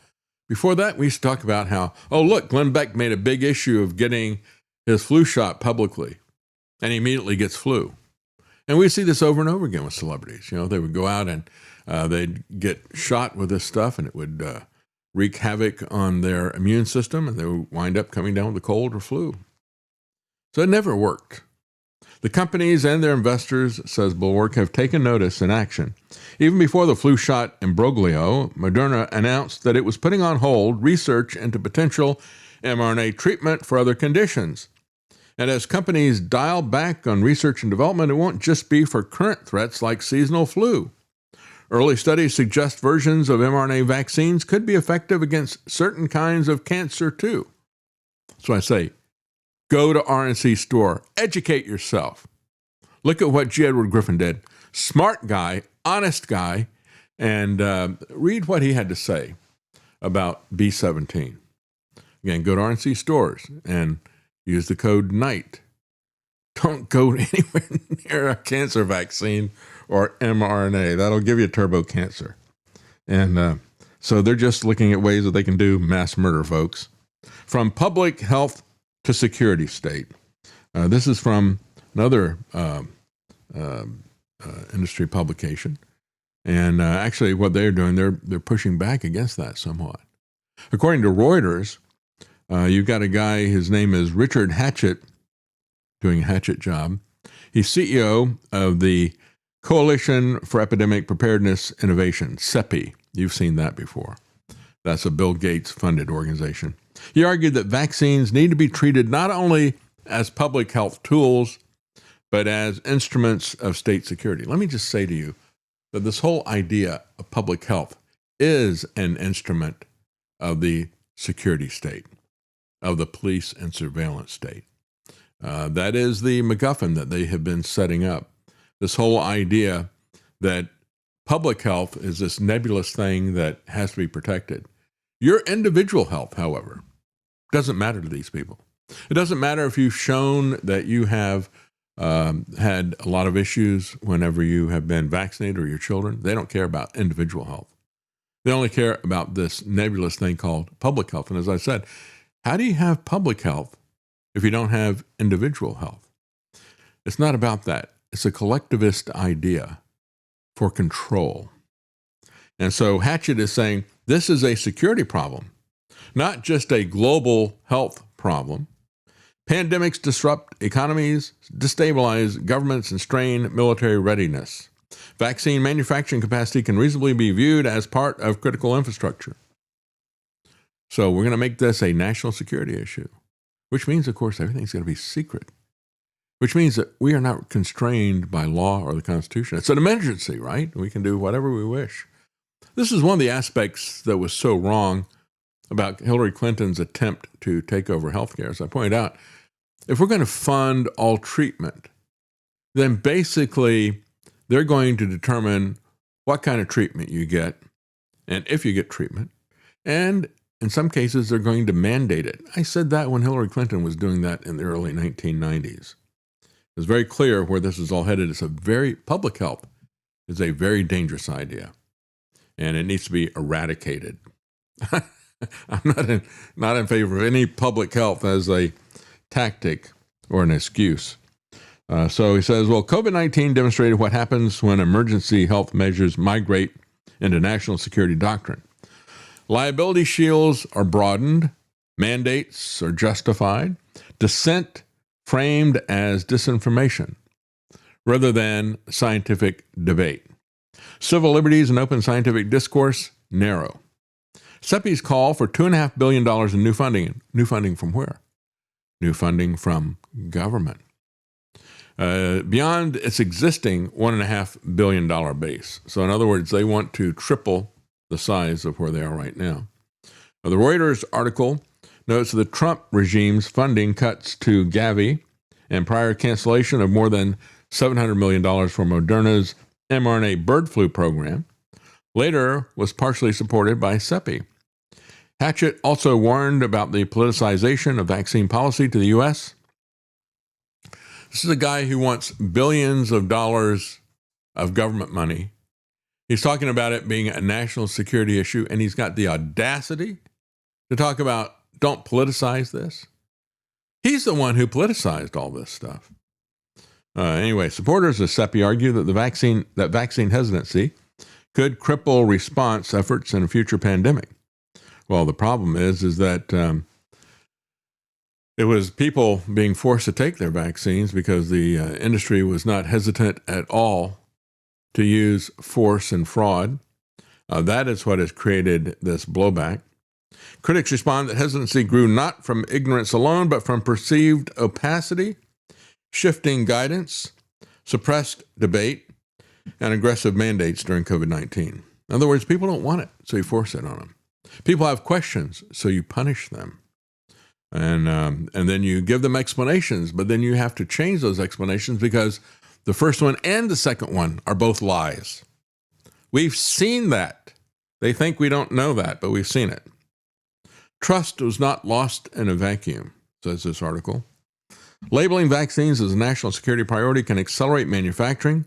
Before that, we used to talk about how, look, Glenn Beck made a big issue of getting his flu shot publicly, and he immediately gets flu. And we see this over and over again with celebrities. They would go out and they'd get shot with this stuff, and it would wreak havoc on their immune system, and they would wind up coming down with a cold or flu. So it never worked. The companies and their investors, says Bulwark, have taken notice and action. Even before the flu shot imbroglio, Moderna announced that it was putting on hold research into potential mRNA treatment for other conditions. And as companies dial back on research and development, it won't just be for current threats like seasonal flu. Early studies suggest versions of mRNA vaccines could be effective against certain kinds of cancer too. So I say, go to RNC store, educate yourself. Look at what G. Edward Griffin did. Smart guy, honest guy, and read what he had to say about B17. Again, go to RNC stores and use the code NIGHT. Don't go anywhere near a cancer vaccine or mRNA. That'll give you turbo cancer. And so they're just looking at ways that they can do mass murder, folks. From public health to security state. This is from another industry publication. And actually what they're doing, they're pushing back against that somewhat. According to Reuters, you've got a guy, his name is Richard Hatchett, doing a hatchet job. He's CEO of the Coalition for Epidemic Preparedness Innovation, CEPI. You've seen that before. That's a Bill Gates funded organization. He argued that vaccines need to be treated not only as public health tools, but as instruments of state security. Let me just say to you that this whole idea of public health is an instrument of the security state, of the police and surveillance state. That is the MacGuffin that they have been setting up. This whole idea that public health is this nebulous thing that has to be protected. Your individual health, however, doesn't matter to these people. It doesn't matter if you've shown that you have had a lot of issues whenever you have been vaccinated or your children. They don't care about individual health. They only care about this nebulous thing called public health. And as I said, how do you have public health if you don't have individual health? It's not about that. It's a collectivist idea for control. And so Hatchett is saying this is a security problem, not just a global health problem. Pandemics disrupt economies, destabilize governments, and strain military readiness. Vaccine manufacturing capacity can reasonably be viewed as part of critical infrastructure. So we're going to make this a national security issue, which means, of course, everything's going to be secret, which means that we are not constrained by law or the Constitution. It's an emergency, right? We can do whatever we wish. This is one of the aspects that was so wrong about Hillary Clinton's attempt to take over healthcare. As I pointed out, if we're going to fund all treatment, then basically they're going to determine what kind of treatment you get and if you get treatment. And in some cases, they're going to mandate it. I said that when Hillary Clinton was doing that in the early 1990s. It was very clear where this is all headed. It's public health is a very dangerous idea, and it needs to be eradicated. I'm not in favor of any public health as a tactic or an excuse. So he says, well, COVID-19 demonstrated what happens when emergency health measures migrate into national security doctrine. Liability shields are broadened, Mandates are justified. Dissent framed as disinformation rather than scientific debate. Civil liberties and open scientific discourse narrow. CEPI's call for $2.5 billion in new funding. New funding from where? New funding from government. Beyond its existing $1.5 billion base. So in other words, they want to triple the size of where they are right now. Now, the Reuters article notes the Trump regime's funding cuts to Gavi and prior cancellation of more than $700 million for Moderna's mRNA bird flu program later was partially supported by CEPI. Hatchett also warned about the politicization of vaccine policy to the U.S. This is a guy who wants billions of dollars of government money. He's talking about it being a national security issue, and he's got the audacity to talk about don't politicize this. He's the one who politicized all this stuff. Anyway, supporters of CEPI argue that vaccine hesitancy could cripple response efforts in a future pandemic. Well, the problem is that it was people being forced to take their vaccines because the industry was not hesitant at all to use force and fraud. That is what has created this blowback. Critics respond that hesitancy grew not from ignorance alone, but from perceived opacity, shifting guidance, suppressed debate, and aggressive mandates during COVID-19. In other words, people don't want it, so you force it on them. People have questions, so you punish them. And then you give them explanations, but then you have to change those explanations because the first one and the second one are both lies. We've seen that. They think we don't know that, but we've seen it. Trust was not lost in a vacuum, says this article. Labeling vaccines as a national security priority can accelerate manufacturing,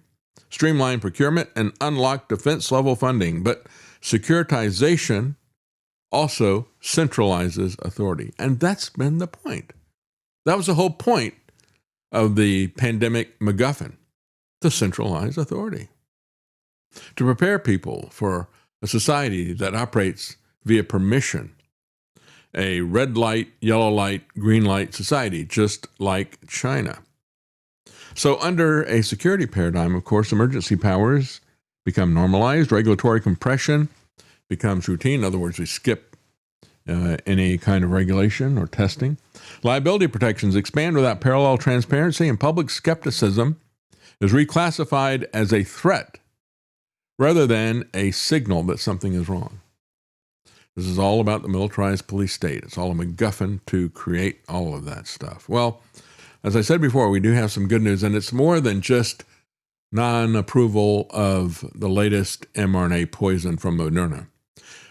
streamline procurement, and unlock defense-level funding. But securitization also centralizes authority. And that's been the point. That was the whole point of the pandemic MacGuffin, to centralize authority, to prepare people for a society that operates via permission, a red light, yellow light, green light society, just like China. So under a security paradigm, of course, emergency powers become normalized, regulatory compression becomes routine. In other words, we skip any kind of regulation or testing. Liability protections expand without parallel transparency, and public skepticism is reclassified as a threat rather than a signal that something is wrong. This is all about the militarized police state. It's all a MacGuffin to create all of that stuff. Well, as I said before, we do have some good news, and it's more than just non-approval of the latest mRNA poison from Moderna.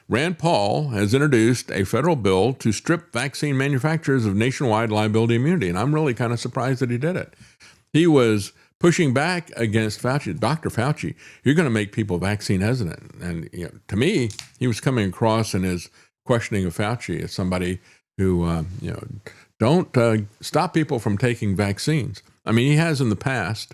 Rand Paul has introduced a federal bill to strip vaccine manufacturers of nationwide liability immunity, and I'm really kind of surprised that he did it. He was pushing back against Fauci. Dr. Fauci, you're going to make people vaccine hesitant. And to me, he was coming across in his questioning of Fauci as somebody who, don't stop people from taking vaccines. I mean, he has in the past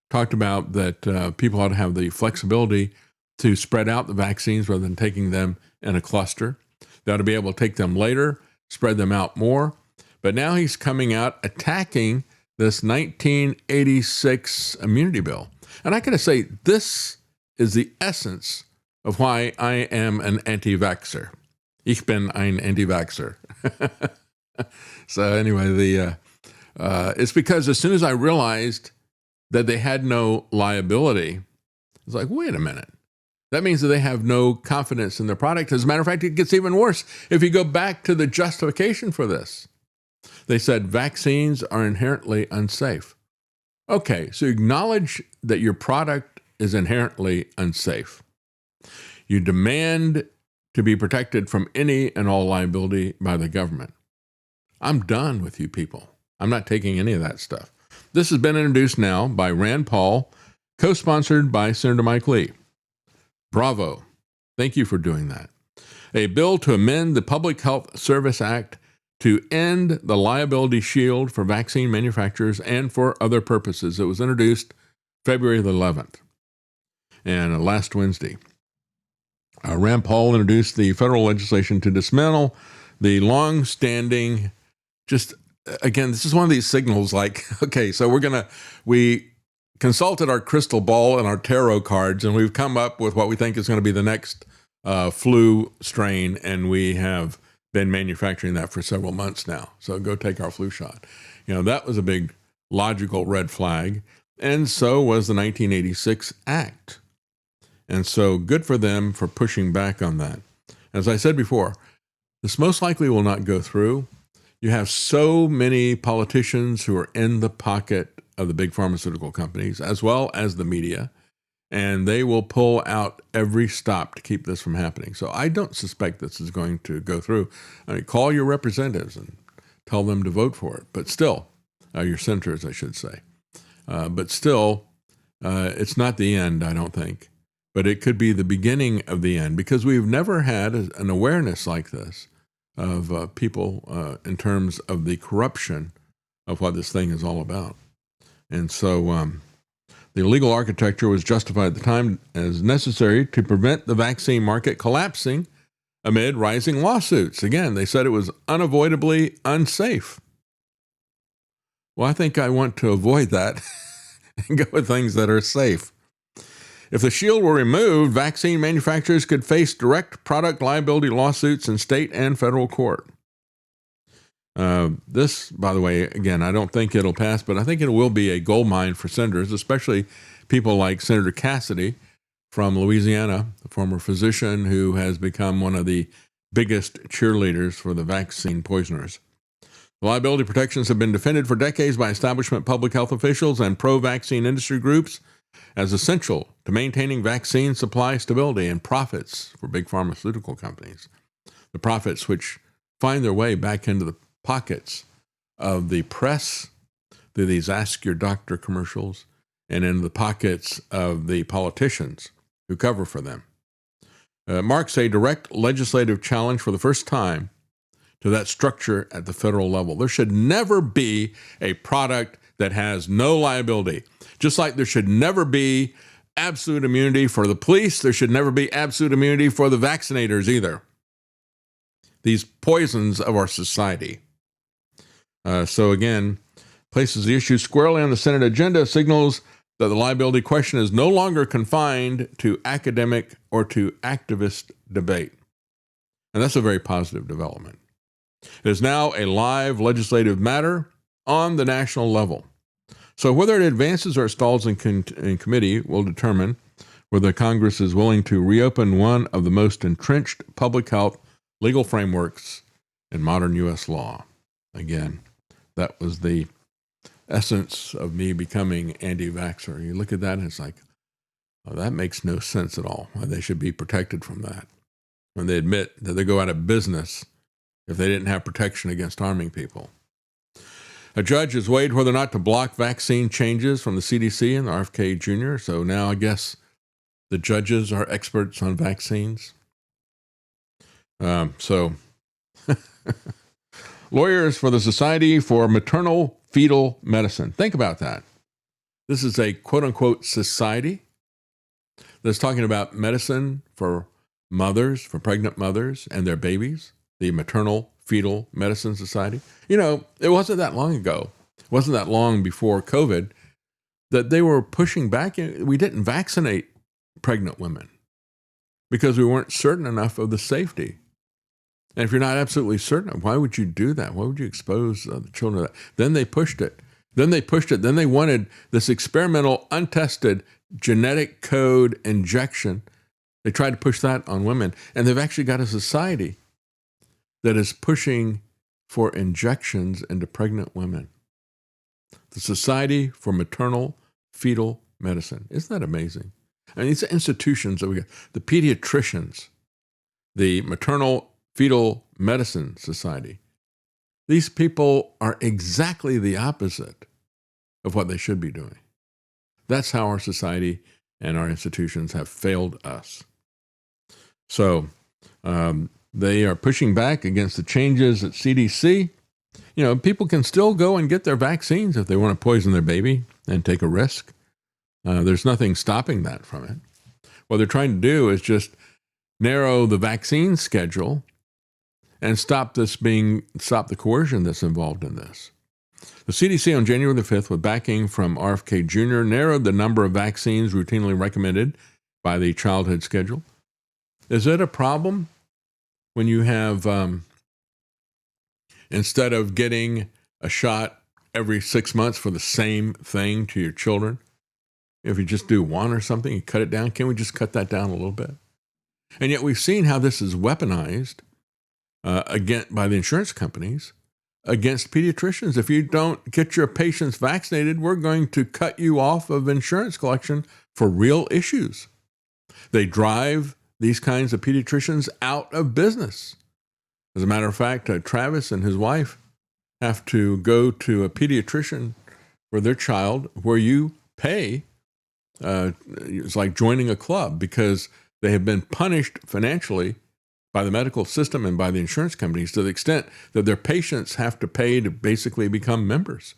talked about that people ought to have the flexibility to spread out the vaccines rather than taking them in a cluster. They ought to be able to take them later, spread them out more. But now he's coming out attacking this 1986 immunity bill. And I got to say, this is the essence of why I am an anti-vaxxer. Ich bin ein Anti-Vaxxer. So anyway, it's because as soon as I realized that they had no liability, I was like, wait a minute. That means that they have no confidence in their product. As a matter of fact, it gets even worse. If you go back to the justification for this, they said vaccines are inherently unsafe. Okay, so you acknowledge that your product is inherently unsafe. You demand to be protected from any and all liability by the government. I'm done with you people. I'm not taking any of that stuff. This has been introduced now by Rand Paul, co-sponsored by Senator Mike Lee. Bravo. Thank you for doing that. A bill to amend the Public Health Service Act to end the liability shield for vaccine manufacturers and for other purposes. It was introduced February the 11th and last Wednesday. Rand Paul introduced the federal legislation to dismantle the long-standing, just again, this is one of these signals like, okay, so we consulted our crystal ball and our tarot cards, and we've come up with what we think is going to be the next flu strain, and we have been manufacturing that for several months now. So go take our flu shot. That was a big logical red flag, and so was the 1986 Act. And so good for them for pushing back on that. As I said before, this most likely will not go through. You have so many politicians who are in the pocket of the big pharmaceutical companies, as well as the media, and they will pull out every stop to keep this from happening. So I don't suspect this is going to go through. I mean, call your representatives and tell them to vote for it. But still, your senators, I should say. But still, it's not the end, I don't think. But it could be the beginning of the end, because we've never had an awareness like this of people in terms of the corruption of what this thing is all about. And so the legal architecture was justified at the time as necessary to prevent the vaccine market collapsing amid rising lawsuits. Again, they said it was unavoidably unsafe. Well, I think I want to avoid that and go with things that are safe. If the shield were removed, vaccine manufacturers could face direct product liability lawsuits in state and federal court. This, by the way, again, I don't think it'll pass, but I think it will be a gold mine for senators, especially people like Senator Cassidy from Louisiana, a former physician who has become one of the biggest cheerleaders for the vaccine poisoners. The liability protections have been defended for decades by establishment public health officials and pro-vaccine industry groups as essential to maintaining vaccine supply stability and profits for big pharmaceutical companies. The profits which find their way back into the pockets of the press through these Ask Your Doctor commercials and in the pockets of the politicians who cover for them. Marks a direct legislative challenge for the first time to that structure at the federal level. There should never be a product that has no liability. Just like there should never be absolute immunity for the police, there should never be absolute immunity for the vaccinators either. These poisons of our society. So again, places the issue squarely on the Senate agenda, signals that the liability question is no longer confined to academic or to activist debate. And that's a very positive development. It is now a live legislative matter on the national level. So whether it advances or stalls in committee will determine whether Congress is willing to reopen one of the most entrenched public health legal frameworks in modern U.S. law. Again, that was the essence of me becoming anti-vaxxer. You look at that and it's like, oh, that makes no sense at all. They should be protected from that. When they admit that they go out of business if they didn't have protection against harming people. A judge has weighed whether or not to block vaccine changes from the CDC and the RFK Jr., so now I guess the judges are experts on vaccines. Lawyers for the Society for Maternal Fetal Medicine. Think about that. This is a quote-unquote society that's talking about medicine for mothers, for pregnant mothers and their babies, the Maternal Fetal Medicine Society. It wasn't that long ago. It wasn't that long before COVID that they were pushing back. We didn't vaccinate pregnant women because we weren't certain enough of the safety. And if you're not absolutely certain, why would you do that? Why would you expose the children to that? Then they pushed it. Then they wanted this experimental, untested genetic code injection. They tried to push that on women. And they've actually got a society that is pushing for injections into pregnant women. The Society for Maternal Fetal Medicine. Isn't that amazing? I mean, these institutions that we got, the pediatricians, the Maternal Fetal Medicine Society. These people are exactly the opposite of what they should be doing. That's how our society and our institutions have failed us. So they are pushing back against the changes at CDC. People can still go and get their vaccines if they want to poison their baby and take a risk. There's nothing stopping that from it. What they're trying to do is just narrow the vaccine schedule and stop the coercion that's involved in this. The CDC on January the 5th, with backing from RFK Jr., narrowed the number of vaccines routinely recommended by the childhood schedule. Is it a problem when you have, instead of getting a shot every 6 months for the same thing to your children, if you just do one or something, you cut it down? Can we just cut that down a little bit? And yet we've seen how this is weaponized again by the insurance companies against pediatricians. If you don't get your patients vaccinated, we're going to cut you off of insurance collection for real issues. They drive these kinds of pediatricians out of business. As a matter of fact, Travis and his wife have to go to a pediatrician for their child where you pay. It's like joining a club because they have been punished financially by the medical system and by the insurance companies to the extent that their patients have to pay to basically become members.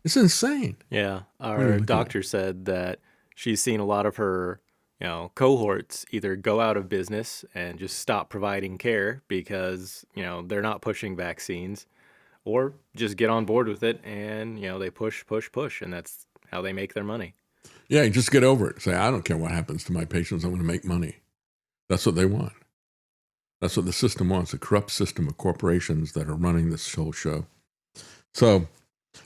It's insane. Yeah. Our doctor said that she's seen a lot of her, cohorts either go out of business and just stop providing care because, they're not pushing vaccines, or just get on board with it and, they push, and that's how they make their money. Yeah, just get over it. Say, I don't care what happens to my patients. I want to make money. That's what they want. That's what the system wants, a corrupt system of corporations that are running this whole show. So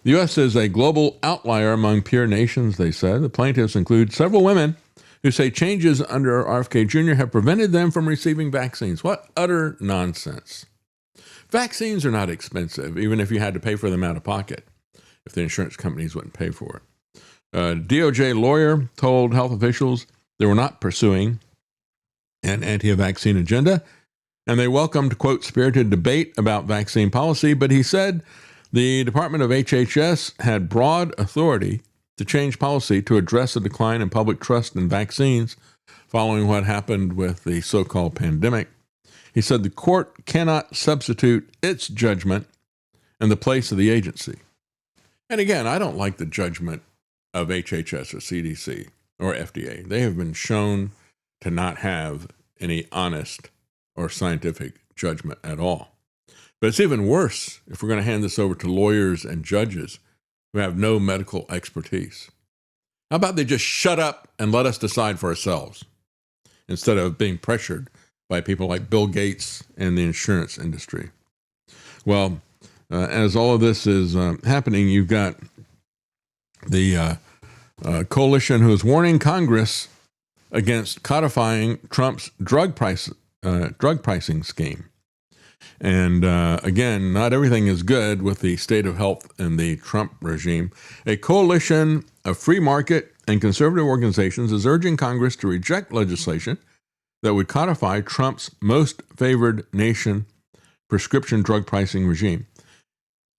the U.S. is a global outlier among peer nations, they said. The plaintiffs include several women who say changes under RFK Jr. have prevented them from receiving vaccines. What utter nonsense. Vaccines are not expensive, even if you had to pay for them out of pocket, if the insurance companies wouldn't pay for it. A DOJ lawyer told health officials they were not pursuing an anti-vaccine agenda, and they welcomed, quote, spirited debate about vaccine policy, but he said the Department of HHS had broad authority to change policy to address a decline in public trust in vaccines following what happened with the so-called pandemic. He said the court cannot substitute its judgment in the place of the agency. And again, I don't like the judgment of HHS or CDC or FDA. They have been shown to not have any honest or scientific judgment at all. But it's even worse if we're going to hand this over to lawyers and judges who have no medical expertise. How about they just shut up and let us decide for ourselves instead of being pressured by people like Bill Gates and the insurance industry? Well, as all of this is happening, you've got the coalition who is warning Congress against codifying Trump's drug pricing scheme. And again, not everything is good with the state of health in the Trump regime. A coalition of free market and conservative organizations is urging Congress to reject legislation that would codify Trump's most favored nation prescription drug pricing regime.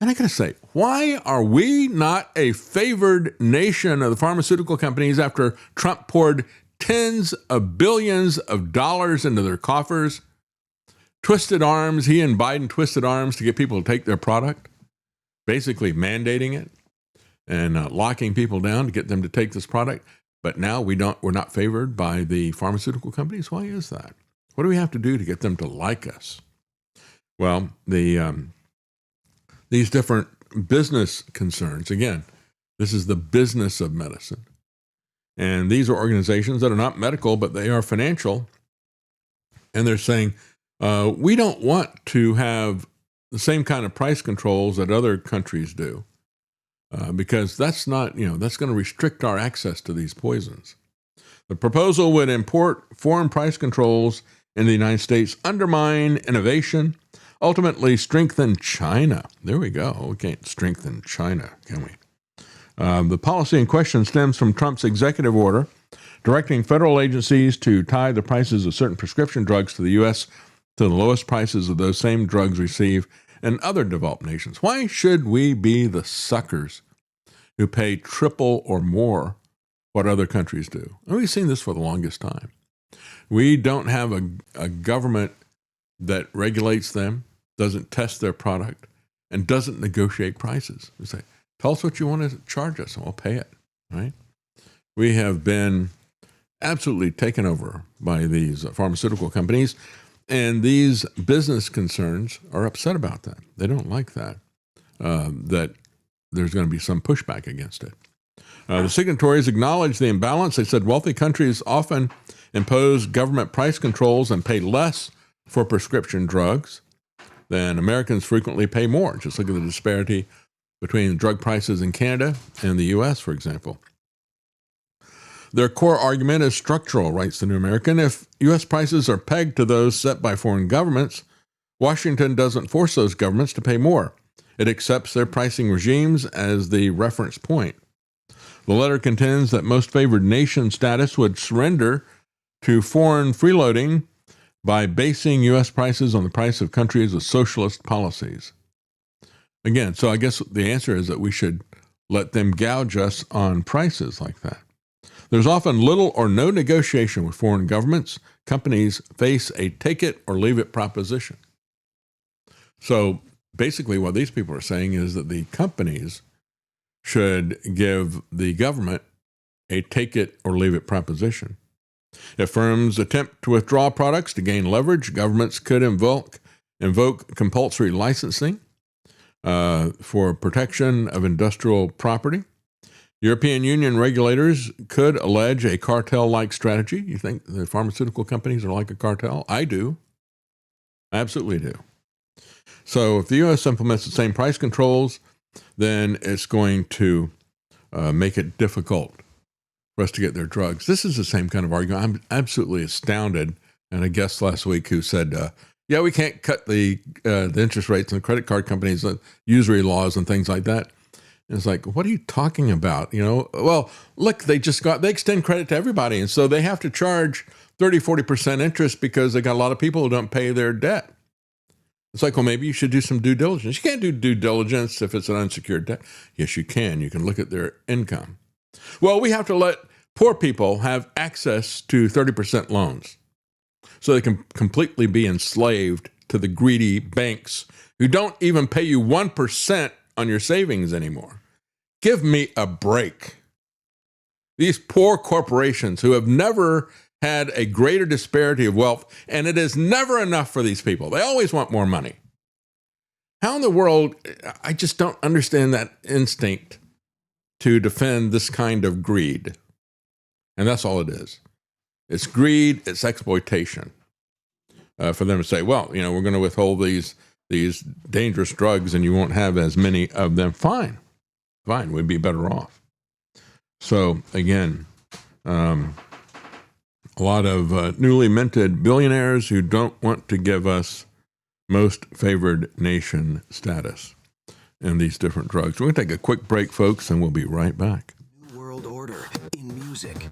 And I got to say, why are we not a favored nation of the pharmaceutical companies after Trump poured tens of billions of dollars into their coffers? Twisted arms, he and Biden twisted arms to get people to take their product, basically mandating it and locking people down to get them to take this product. But now we're not favored by the pharmaceutical companies. Why is that? What do we have to do to get them to like us? Well, these different business concerns, again, this is the business of medicine. And these are organizations that are not medical, but they are financial. And they're saying, we don't want to have the same kind of price controls that other countries do, because that's not, that's going to restrict our access to these poisons. The proposal would import foreign price controls in the United States, undermine innovation, ultimately strengthen China. There we go. We can't strengthen China, can we? The policy in question stems from Trump's executive order directing federal agencies to tie the prices of certain prescription drugs to the U.S. to the lowest prices of those same drugs received in other developed nations. Why should we be the suckers who pay triple or more what other countries do? And we've seen this for the longest time. We don't have a government that regulates them, doesn't test their product, and doesn't negotiate prices. We say, tell us what you want to charge us, and we'll pay it, right? We have been absolutely taken over by these pharmaceutical companies. And these business concerns are upset about that. They don't like that, that there's going to be some pushback against it. The signatories acknowledged the imbalance. They said wealthy countries often impose government price controls and pay less for prescription drugs than Americans frequently pay more. Just look at the disparity between drug prices in Canada and the U.S., for example. Their core argument is structural, writes the New American. If U.S. prices are pegged to those set by foreign governments, Washington doesn't force those governments to pay more. It accepts their pricing regimes as the reference point. The letter contends that most favored nation status would surrender to foreign freeloading by basing U.S. prices on the price of countries with socialist policies. Again, so I guess the answer is that we should let them gouge us on prices like that. There's often little or no negotiation with foreign governments. Companies face a take it or leave it proposition. So basically what these people are saying is that the companies should give the government a take it or leave it proposition. If firms attempt to withdraw products to gain leverage, governments could invoke compulsory licensing for protection of industrial property. European Union regulators could allege a cartel-like strategy. You think the pharmaceutical companies are like a cartel? I do. I absolutely do. So if the U.S. implements the same price controls, then it's going to make it difficult for us to get their drugs. This is the same kind of argument. I'm absolutely astounded. And a guest last week who said, yeah, we can't cut the interest rates and the credit card companies, usury laws and things like that. And it's like, what are you talking about? You know, well, look, they extend credit to everybody. And so they have to charge 30-40% interest because they got a lot of people who don't pay their debt. It's like, well, maybe you should do some due diligence. You can't do due diligence if it's an unsecured debt. Yes, you can. You can look at their income. Well, we have to let poor people have access to 30% loans so they can completely be enslaved to the greedy banks who don't even pay you 1% on your savings anymore. Give me a break. These poor corporations who have never had a greater disparity of wealth, and it is never enough for these people. They always want more money. How in the world, I just don't understand that instinct to defend this kind of greed. And that's all it is. It's greed, it's exploitation. For them to say, well, you know, we're going to withhold these dangerous drugs and you won't have as many of them. Fine, we'd be better off. So again, a lot of newly minted billionaires who don't want to give us most favored nation status in these different drugs. We're going to take a quick break, folks, and we'll be right back. New World Order in music.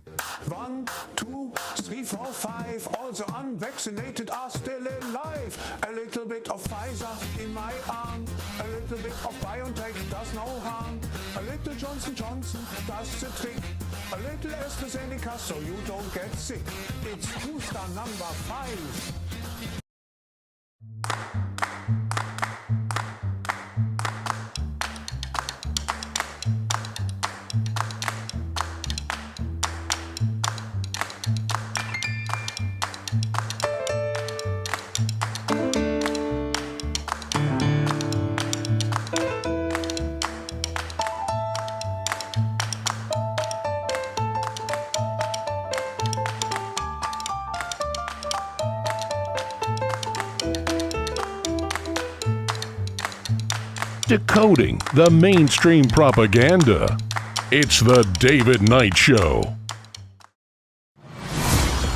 1, 2, 3, 4, 5. All the unvaccinated are still alive. A little bit of Pfizer in my arm. A little bit of BioNTech does no harm. A little Johnson Johnson does the trick. A little AstraZeneca so you don't get sick. It's booster number 5. Decoding the mainstream propaganda. It's the David Knight Show.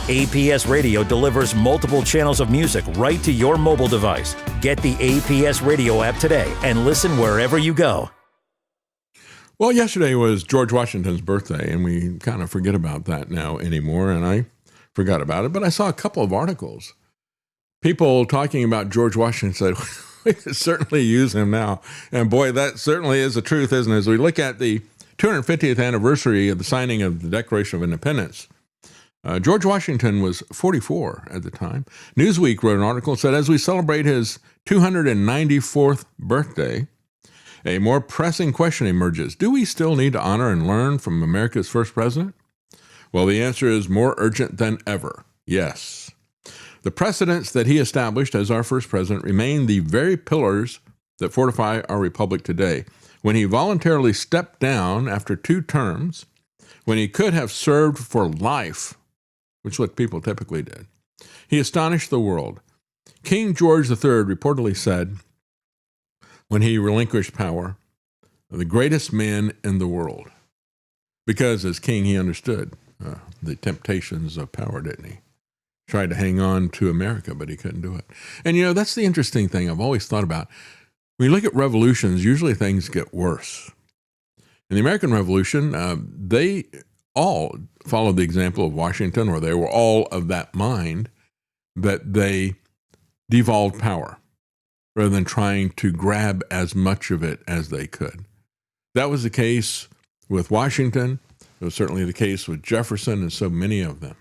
APS Radio delivers multiple channels of music right to your mobile device. Get the APS Radio app today and listen wherever you go. Well, yesterday was George Washington's birthday, and we kind of forget about that now anymore, and I forgot about it, but I saw a couple of articles. People talking about George Washington said, we could certainly use him now. And boy, that certainly is the truth, isn't it? As we look at the 250th anniversary of the signing of the Declaration of Independence, George Washington was 44 at the time. Newsweek wrote an article that said, as we celebrate his 294th birthday, a more pressing question emerges. Do we still need to honor and learn from America's first president? Well, the answer is more urgent than ever. Yes. The precedents that he established as our first president remain the very pillars that fortify our republic today. When he voluntarily stepped down after 2 terms, when he could have served for life, which is what people typically did, he astonished the world. King George III reportedly said, when he relinquished power, the greatest man in the world. Because as king, he understood the temptations of power, didn't he? Tried to hang on to America, but he couldn't do it. And, that's the interesting thing I've always thought about. When you look at revolutions, usually things get worse. In the American Revolution, they all followed the example of Washington, or they were all of that mind that they devolved power rather than trying to grab as much of it as they could. That was the case with Washington. It was certainly the case with Jefferson and so many of them.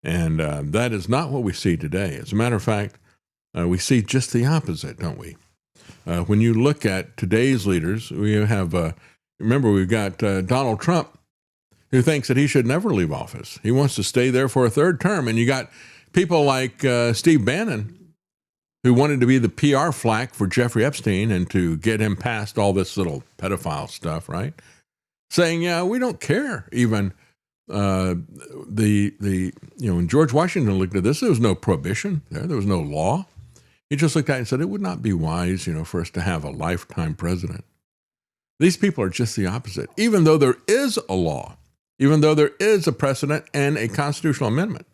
And that is not what we see today. As a matter of fact, we see just the opposite, don't we? When you look at today's leaders, we have, remember, we've got Donald Trump, who thinks that he should never leave office. He wants to stay there for a 3rd term. And you got people like Steve Bannon, who wanted to be the PR flack for Jeffrey Epstein and to get him past all this little pedophile stuff, right? Saying, yeah, we don't care even. When George Washington looked at this, there was no prohibition there. There was no law. He just looked at it and said, it would not be wise, for us to have a lifetime president. These people are just the opposite. Even though there is a law, even though there is a precedent and a constitutional amendment,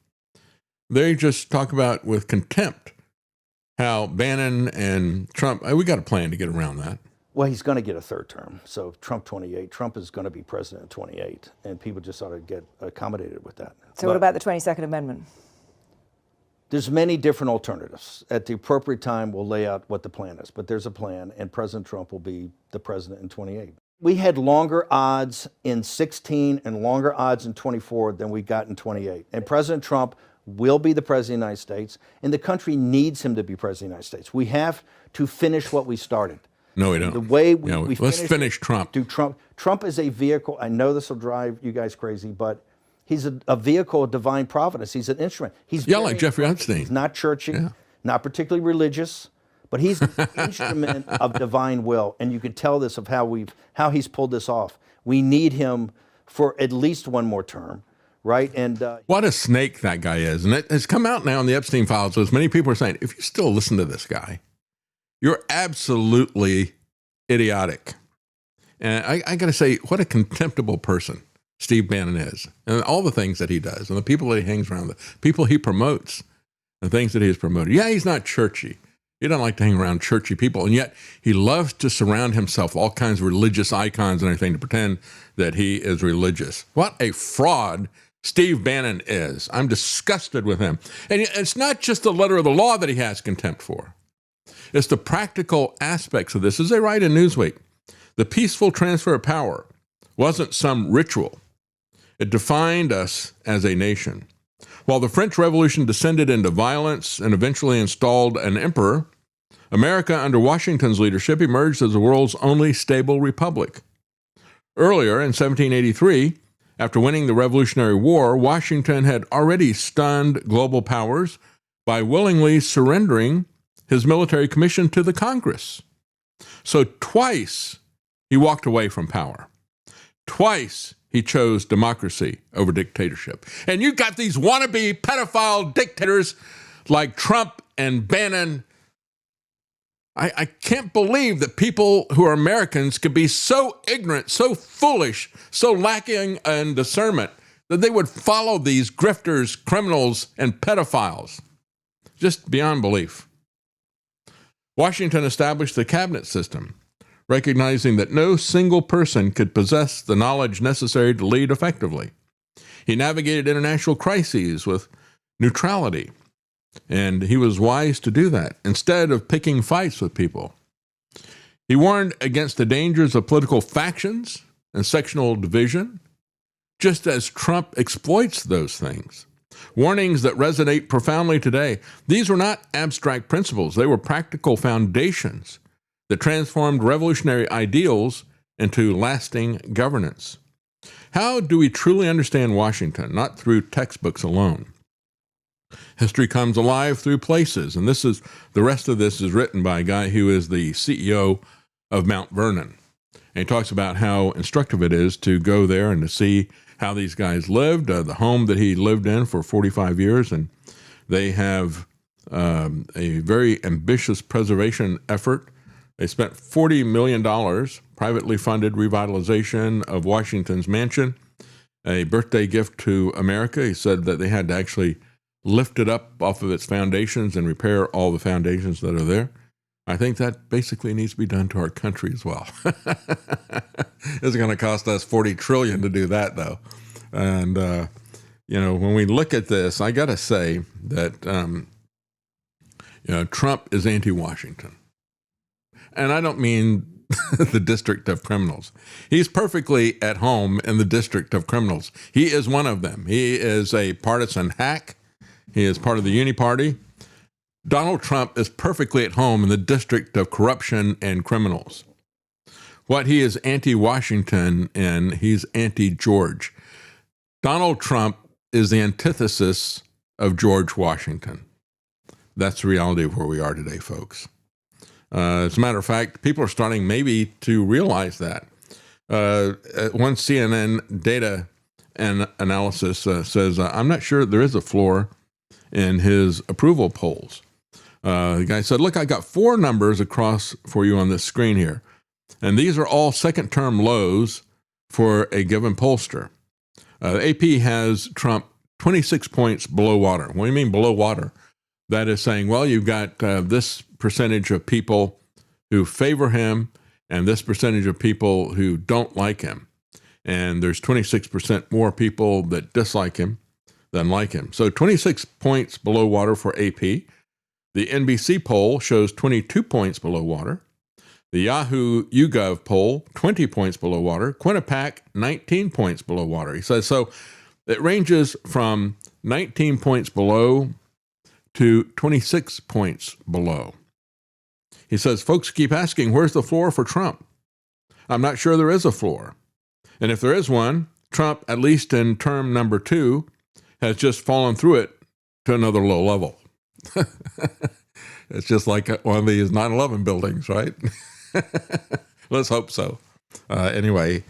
they just talk about with contempt how Bannon and Trump, we got a plan to get around that. Well, he's going to get a 3rd term. So Trump 28. Trump is going to be president in 28. And people just ought to get accommodated with that. So what about the 22nd Amendment? There's many different alternatives. At the appropriate time, we'll lay out what the plan is. But there's a plan, and President Trump will be the president in 28. We had longer odds in 16 and longer odds in 24 than we got in 28. And President Trump will be the president of the United States, and the country needs him to be president of the United States. We have to finish what we started. No, we don't. The way we let's finish Trump. Trump is a vehicle. I know this will drive you guys crazy, but he's a vehicle of divine providence. He's an instrument. He's like Jeffrey Epstein. He's not churchy, not particularly religious, but he's an instrument of divine will. And you can tell this of how he's pulled this off. We need him for at least 1 more term. Right. And what a snake that guy is. And it has come out now in the Epstein files. As many people are saying, if you still listen to this guy, you're absolutely idiotic. And I got to say, what a contemptible person Steve Bannon is, and all the things that he does, and the people that he hangs around, the people he promotes, the things that he has promoted. Yeah, he's not churchy. He doesn't like to hang around churchy people, and yet he loves to surround himself with all kinds of religious icons and everything to pretend that he is religious. What a fraud Steve Bannon is. I'm disgusted with him. And it's not just the letter of the law that he has contempt for. It's the practical aspects of this. As they write in Newsweek, the peaceful transfer of power wasn't some ritual. It defined us as a nation. While the French Revolution descended into violence and eventually installed an emperor, America under Washington's leadership emerged as the world's only stable republic. Earlier in 1783, after winning the Revolutionary War, Washington had already stunned global powers by willingly surrendering his military commission to the Congress. So twice he walked away from power. Twice he chose democracy over dictatorship. And you got these wannabe pedophile dictators like Trump and Bannon. I can't believe that people who are Americans could be so ignorant, so foolish, so lacking in discernment that they would follow these grifters, criminals, and pedophiles. Just beyond belief. Washington established the cabinet system, recognizing that no single person could possess the knowledge necessary to lead effectively. He navigated international crises with neutrality, and he was wise to do that, instead of picking fights with people. He warned against the dangers of political factions and sectional division, just as Trump exploits those things. Warnings that resonate profoundly today. These were not abstract principles. They were practical foundations that transformed revolutionary ideals into lasting governance. How do we truly understand Washington? Not through textbooks alone. History comes alive through places. And the rest of this is written by a guy who is the CEO of Mount Vernon. And he talks about how instructive it is to go there and to see how these guys lived, the home that he lived in for 45 years. And they have a very ambitious preservation effort. They spent $40 million, privately funded revitalization of Washington's mansion, a birthday gift to America. He said that they had to actually lift it up off of its foundations and repair all the foundations that are there. I think that basically needs to be done to our country as well. It's going to cost us $40 trillion to do that, though. And, when we look at this, I got to say that, Trump is anti-Washington. And I don't mean the district of criminals. He's perfectly at home in the district of criminals. He is one of them. He is a partisan hack. He is part of the Uni Party. Donald Trump is perfectly at home in the district of corruption and criminals. What he is anti-Washington and he's anti-George. Donald Trump is the antithesis of George Washington. That's the reality of where we are today, folks. As a matter of fact, people are starting maybe to realize that. One CNN data analysis says, I'm not sure there is a floor in his approval polls. The guy said, look, I got 4 numbers across for you on this screen here. And these are all second-term lows for a given pollster. AP has Trump 26 points below water. What do you mean below water? That is saying, well, you've got this percentage of people who favor him and this percentage of people who don't like him. And there's 26% more people that dislike him than like him. So 26 points below water for AP. The NBC poll shows 22 points below water. The Yahoo YouGov poll, 20 points below water. Quinnipiac, 19 points below water. He says, so it ranges from 19 points below to 26 points below. He says, folks keep asking, where's the floor for Trump? I'm not sure there is a floor. And if there is one, Trump, at least in term number 2, has just fallen through it to another low level. It's just like one of these 9/11 buildings, right? Let's hope so. Anyway,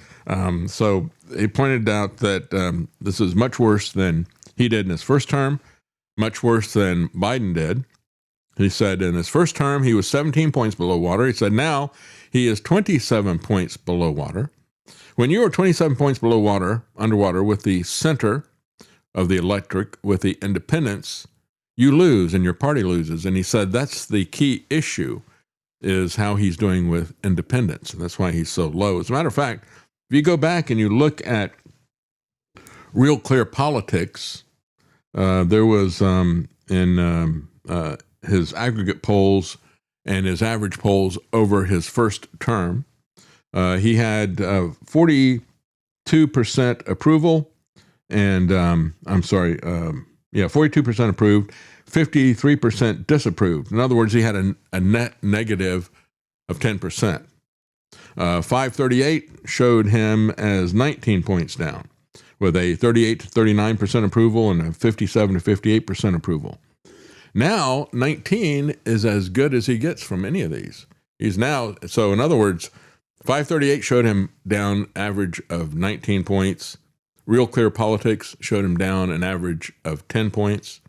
so he pointed out that this is much worse than he did in his first term, much worse than Biden did. He said in his first term, he was 17 points below water. He said now he is 27 points below water. When you are 27 points below water, underwater, with the center of the electric, with the independents, you lose and your party loses. And he said that's the key issue, is how he's doing with independents. And that's why he's so low. As a matter of fact, if you go back and you look at Real Clear Politics, there was in his aggregate polls and his average polls over his first term, he had 42% approval and 42% approved, 53% disapproved. In other words, he had a net negative of 10%. 538 showed him as 19 points down, with a 38 to 39% approval and a 57 to 58% approval. Now, 19 is as good as he gets from any of these. He's now, so in other words, 538 showed him down average of 19 points. Real Clear Politics showed him down an average of 10 points.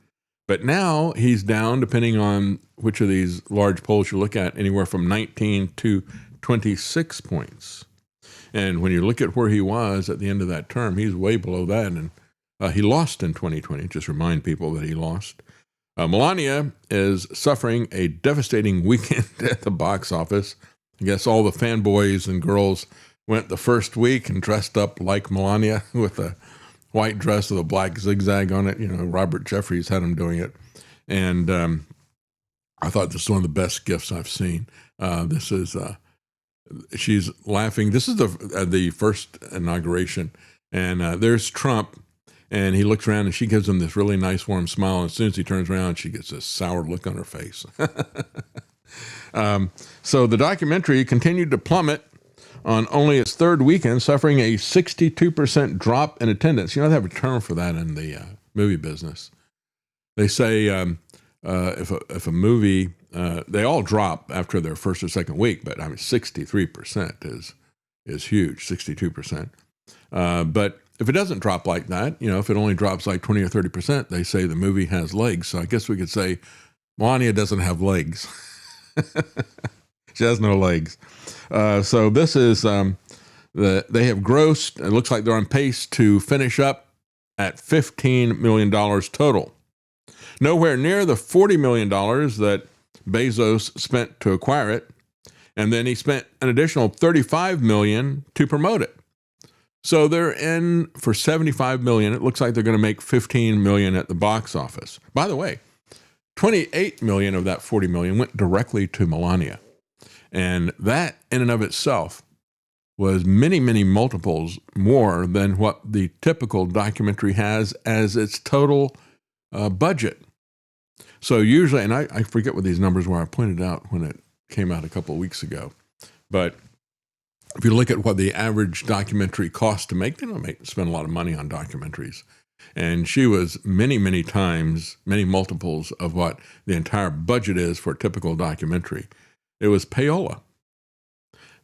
But now he's down, depending on which of these large polls you look at, anywhere from 19 to 26 points. And when you look at where he was at the end of that term, he's way below that. And he lost in 2020. Just remind people that he lost. Melania is suffering a devastating weekend at the box office. I guess all the fanboys and girls went the first week and dressed up like Melania with a white dress with a black zigzag on it. You know, Robert Jeffries had him doing it. And I thought this was one of the best gifts I've seen. This is, she's laughing. This is the first inauguration. And there's Trump. And he looks around and she gives him this really nice warm smile. And as soon as he turns around, she gets this sour look on her face. So the documentary continued to plummet on only its third weekend, suffering a 62% drop in attendance. You know, they have a term for that in the movie business. They say if a movie, they all drop after their first or second week, but I mean 63% is huge, 62%. But if it doesn't drop like that, if it only drops like 20 or 30%, they say the movie has legs. So I guess we could say Melania doesn't have legs. She has no legs. So this is they have grossed. It looks like they're on pace to finish up at $15 million total. Nowhere near the $40 million that Bezos spent to acquire it, and then he spent an additional $35 million to promote it. So they're in for $75 million. It looks like they're going to make $15 million at the box office. By the way, $28 million of that $40 million went directly to Melania. And that in and of itself was many, many multiples more than what the typical documentary has as its total budget. So usually, and I forget what these numbers were, I pointed out when it came out a couple of weeks ago, but if you look at what the average documentary costs to make, they don't spend a lot of money on documentaries. And she was many, many times, many multiples of what the entire budget is for a typical documentary. It was payola.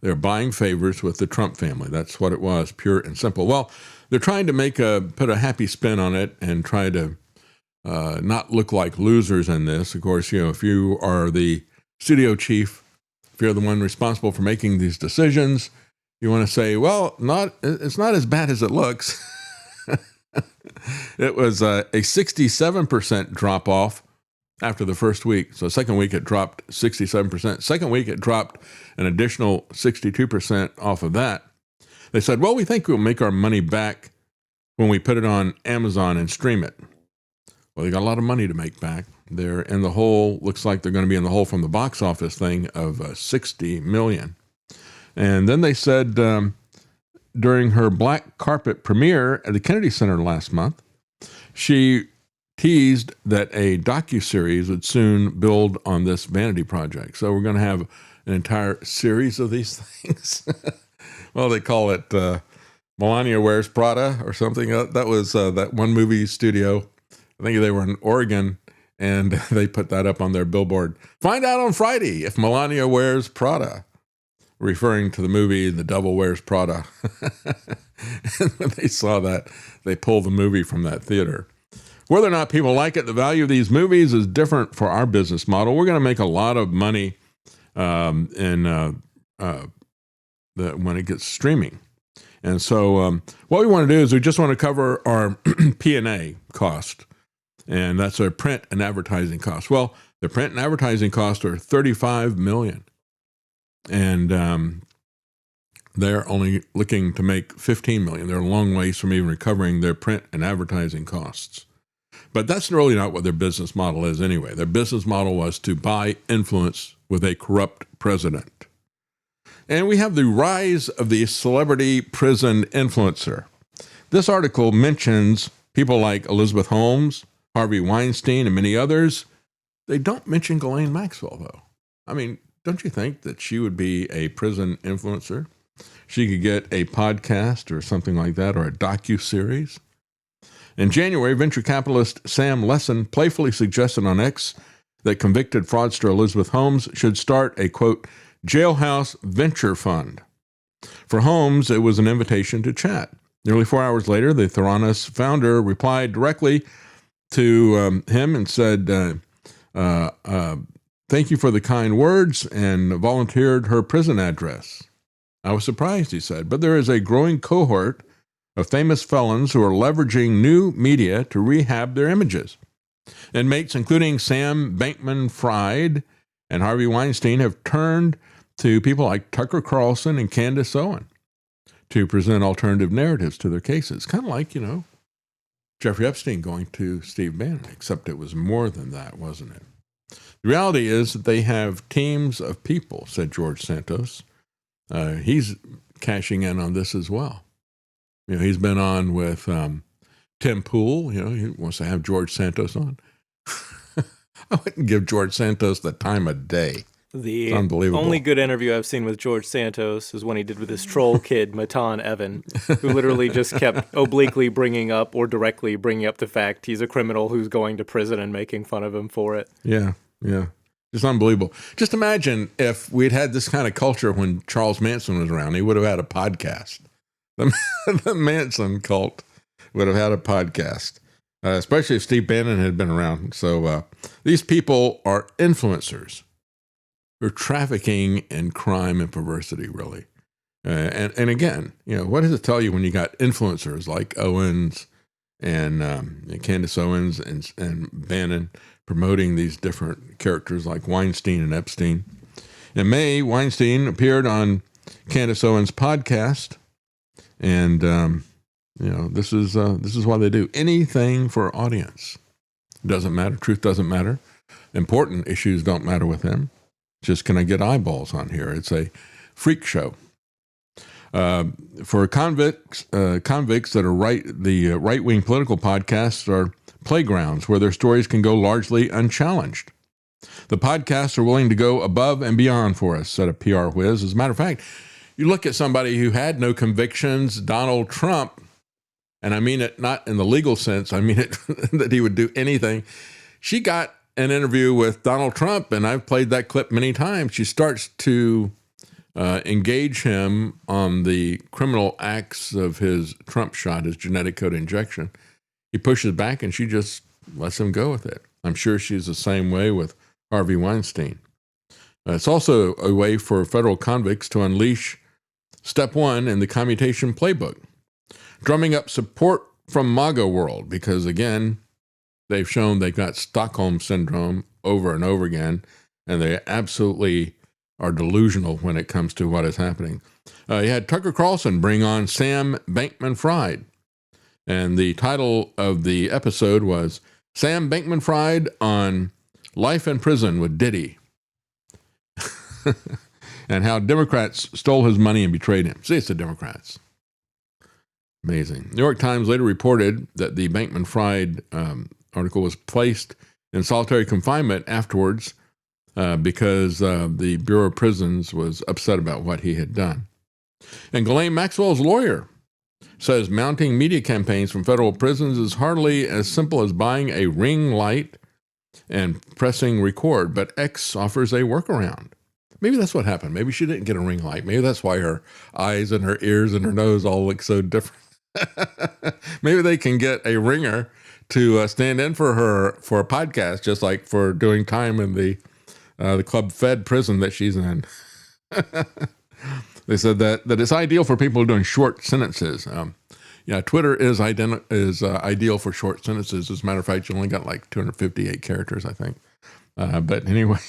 They're buying favors with the Trump family. That's what it was, pure and simple. Well, they're trying to put a happy spin on it and try to not look like losers in this. Of course, if you are the studio chief, if you're the one responsible for making these decisions, you want to say, well, it's not as bad as it looks. It was a 67% drop off after the first week. So second week it dropped 67%. Second week it dropped an additional 62% off of that. They said, well, we think we'll make our money back when we put it on Amazon and stream it. Well, they got a lot of money to make back. They're in the hole. Looks like they're going to be in the hole from the box office thing of $60 million. And then they said during her black carpet premiere at the Kennedy Center last month, she teased that a docuseries would soon build on this vanity project. So we're going to have an entire series of these things. Well, they call it Melania Wears Prada or something. That was that one movie studio. I think they were in Oregon, and they put that up on their billboard. Find out on Friday if Melania wears Prada, referring to the movie The Devil Wears Prada. And when they saw that, they pulled the movie from that theater. Whether or not people like it, the value of these movies is different for our business model. We're going to make a lot of money when it gets streaming. And so what we want to do is we just want to cover our P&A cost, and that's our print and advertising cost. Well, the print and advertising costs are $35 million, and they're only looking to make $15 million. They're a long ways from even recovering their print and advertising costs. But that's really not what their business model is anyway. Their business model was to buy influence with a corrupt president. And we have the rise of the celebrity prison influencer. This article mentions people like Elizabeth Holmes, Harvey Weinstein, and many others. They don't mention Ghislaine Maxwell, though. I mean, don't you think that she would be a prison influencer? She could get a podcast or something like that, or a docuseries. In January, venture capitalist Sam Lessin playfully suggested on X that convicted fraudster Elizabeth Holmes should start a, quote, jailhouse venture fund. For Holmes, it was an invitation to chat. Nearly 4 hours later, the Theranos founder replied directly to him and said, thank you for the kind words, and volunteered her prison address. I was surprised, he said, but there is a growing cohort of famous felons who are leveraging new media to rehab their images. Inmates, including Sam Bankman-Fried and Harvey Weinstein, have turned to people like Tucker Carlson and Candace Owen to present alternative narratives to their cases. Kind of like, Jeffrey Epstein going to Steve Bannon, except it was more than that, wasn't it? The reality is that they have teams of people, said George Santos. He's cashing in on this as well. He's been on with Tim Pool. He wants to have George Santos on. I wouldn't give George Santos the time of day. The It's unbelievable. only good interview I've seen with George Santos is when he did with his troll kid, Matan Evan, who literally just kept obliquely bringing up or directly bringing up the fact he's a criminal who's going to prison and making fun of him for it. Yeah. Just unbelievable. Just imagine if we'd had this kind of culture when Charles Manson was around. He would have had a podcast. The Manson cult would have had a podcast, especially if Steve Bannon had been around. So these people are influencers. They're trafficking in crime and perversity, really. And again, what does it tell you when you got influencers like Owens and Candace Owens and Bannon promoting these different characters like Weinstein and Epstein? In May, Weinstein appeared on Candace Owens' podcast, and this is why they do anything for audience. Doesn't matter. Truth doesn't matter. Important issues don't matter with them. Just, can I get eyeballs on here? It's a freak show. For convicts that are the right-wing political podcasts are playgrounds where their stories can go largely unchallenged. The podcasts are willing to go above and beyond for us, said a PR whiz. As a matter of fact, you look at somebody who had no convictions, Donald Trump, and I mean it not in the legal sense, I mean it that he would do anything. She got an interview with Donald Trump, and I've played that clip many times. She starts to engage him on the criminal acts of his Trump shot, his genetic code injection. He pushes back, and she just lets him go with it. I'm sure she's the same way with Harvey Weinstein. It's also a way for federal convicts to unleash step one in the commutation playbook, drumming up support from MAGA world, because, again, they've shown they've got Stockholm syndrome over and over again, and they absolutely are delusional when it comes to what is happening. You had Tucker Carlson bring on Sam Bankman-Fried, and the title of the episode was Sam Bankman-Fried on Life in Prison with Diddy, and how Democrats stole his money and betrayed him. See, it's the Democrats. Amazing. New York Times later reported that the Bankman-Fried article was placed in solitary confinement afterwards because the Bureau of Prisons was upset about what he had done. And Ghislaine Maxwell's lawyer says mounting media campaigns from federal prisons is hardly as simple as buying a ring light and pressing record, but X offers a workaround. Maybe that's what happened. Maybe she didn't get a ring light. Maybe that's why her eyes and her ears and her nose all look so different. Maybe they can get a ringer to stand in for her for a podcast, just like for doing time in the Club Fed prison that she's in. They said that it's ideal for people doing short sentences. Twitter is ideal for short sentences. As a matter of fact, you only got like 258 characters, I think. But anyway,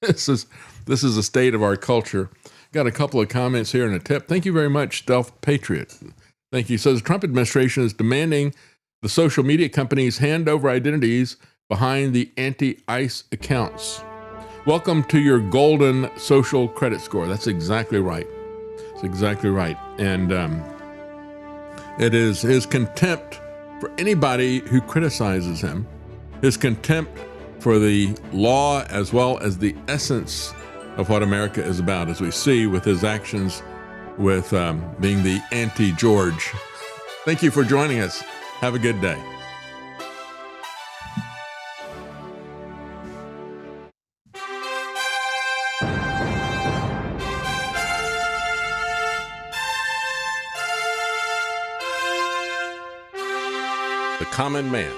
this is the state of our culture. Got a couple of comments here and a tip. Thank you very much, Stealth Patriot. Thank you. Says the Trump administration is demanding the social media companies hand over identities behind the anti-ICE accounts. Welcome to your golden social credit score. That's exactly right. That's exactly right. And it is his contempt for anybody who criticizes him, his contempt for the law as well as the essence of what America is about, as we see with his actions with being the anti-George. Thank you for joining us. Have a good day. The common man.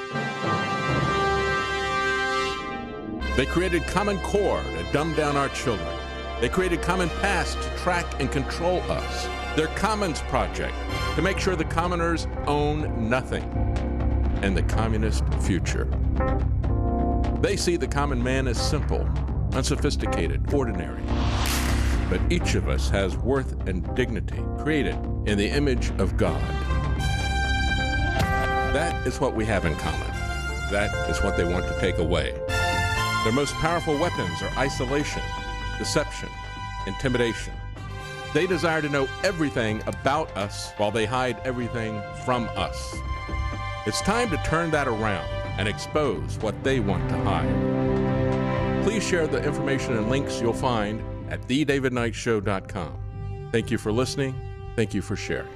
They created Common Core to dumb down our children. They created Common Pass to track and control us. Their Commons Project to make sure the commoners own nothing. And the communist future. They see the common man as simple, unsophisticated, ordinary. But each of us has worth and dignity, created in the image of God. That is what we have in common. That is what they want to take away. Their most powerful weapons are isolation, deception, intimidation. They desire to know everything about us while they hide everything from us. It's time to turn that around and expose what they want to hide. Please share the information and links you'll find at thedavidknightshow.com. Thank you for listening. Thank you for sharing.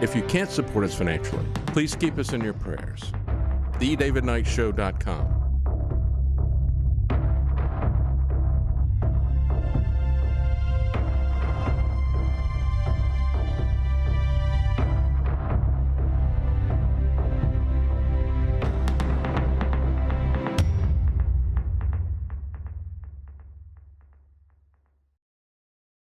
If you can't support us financially, please keep us in your prayers. thedavidknightshow.com.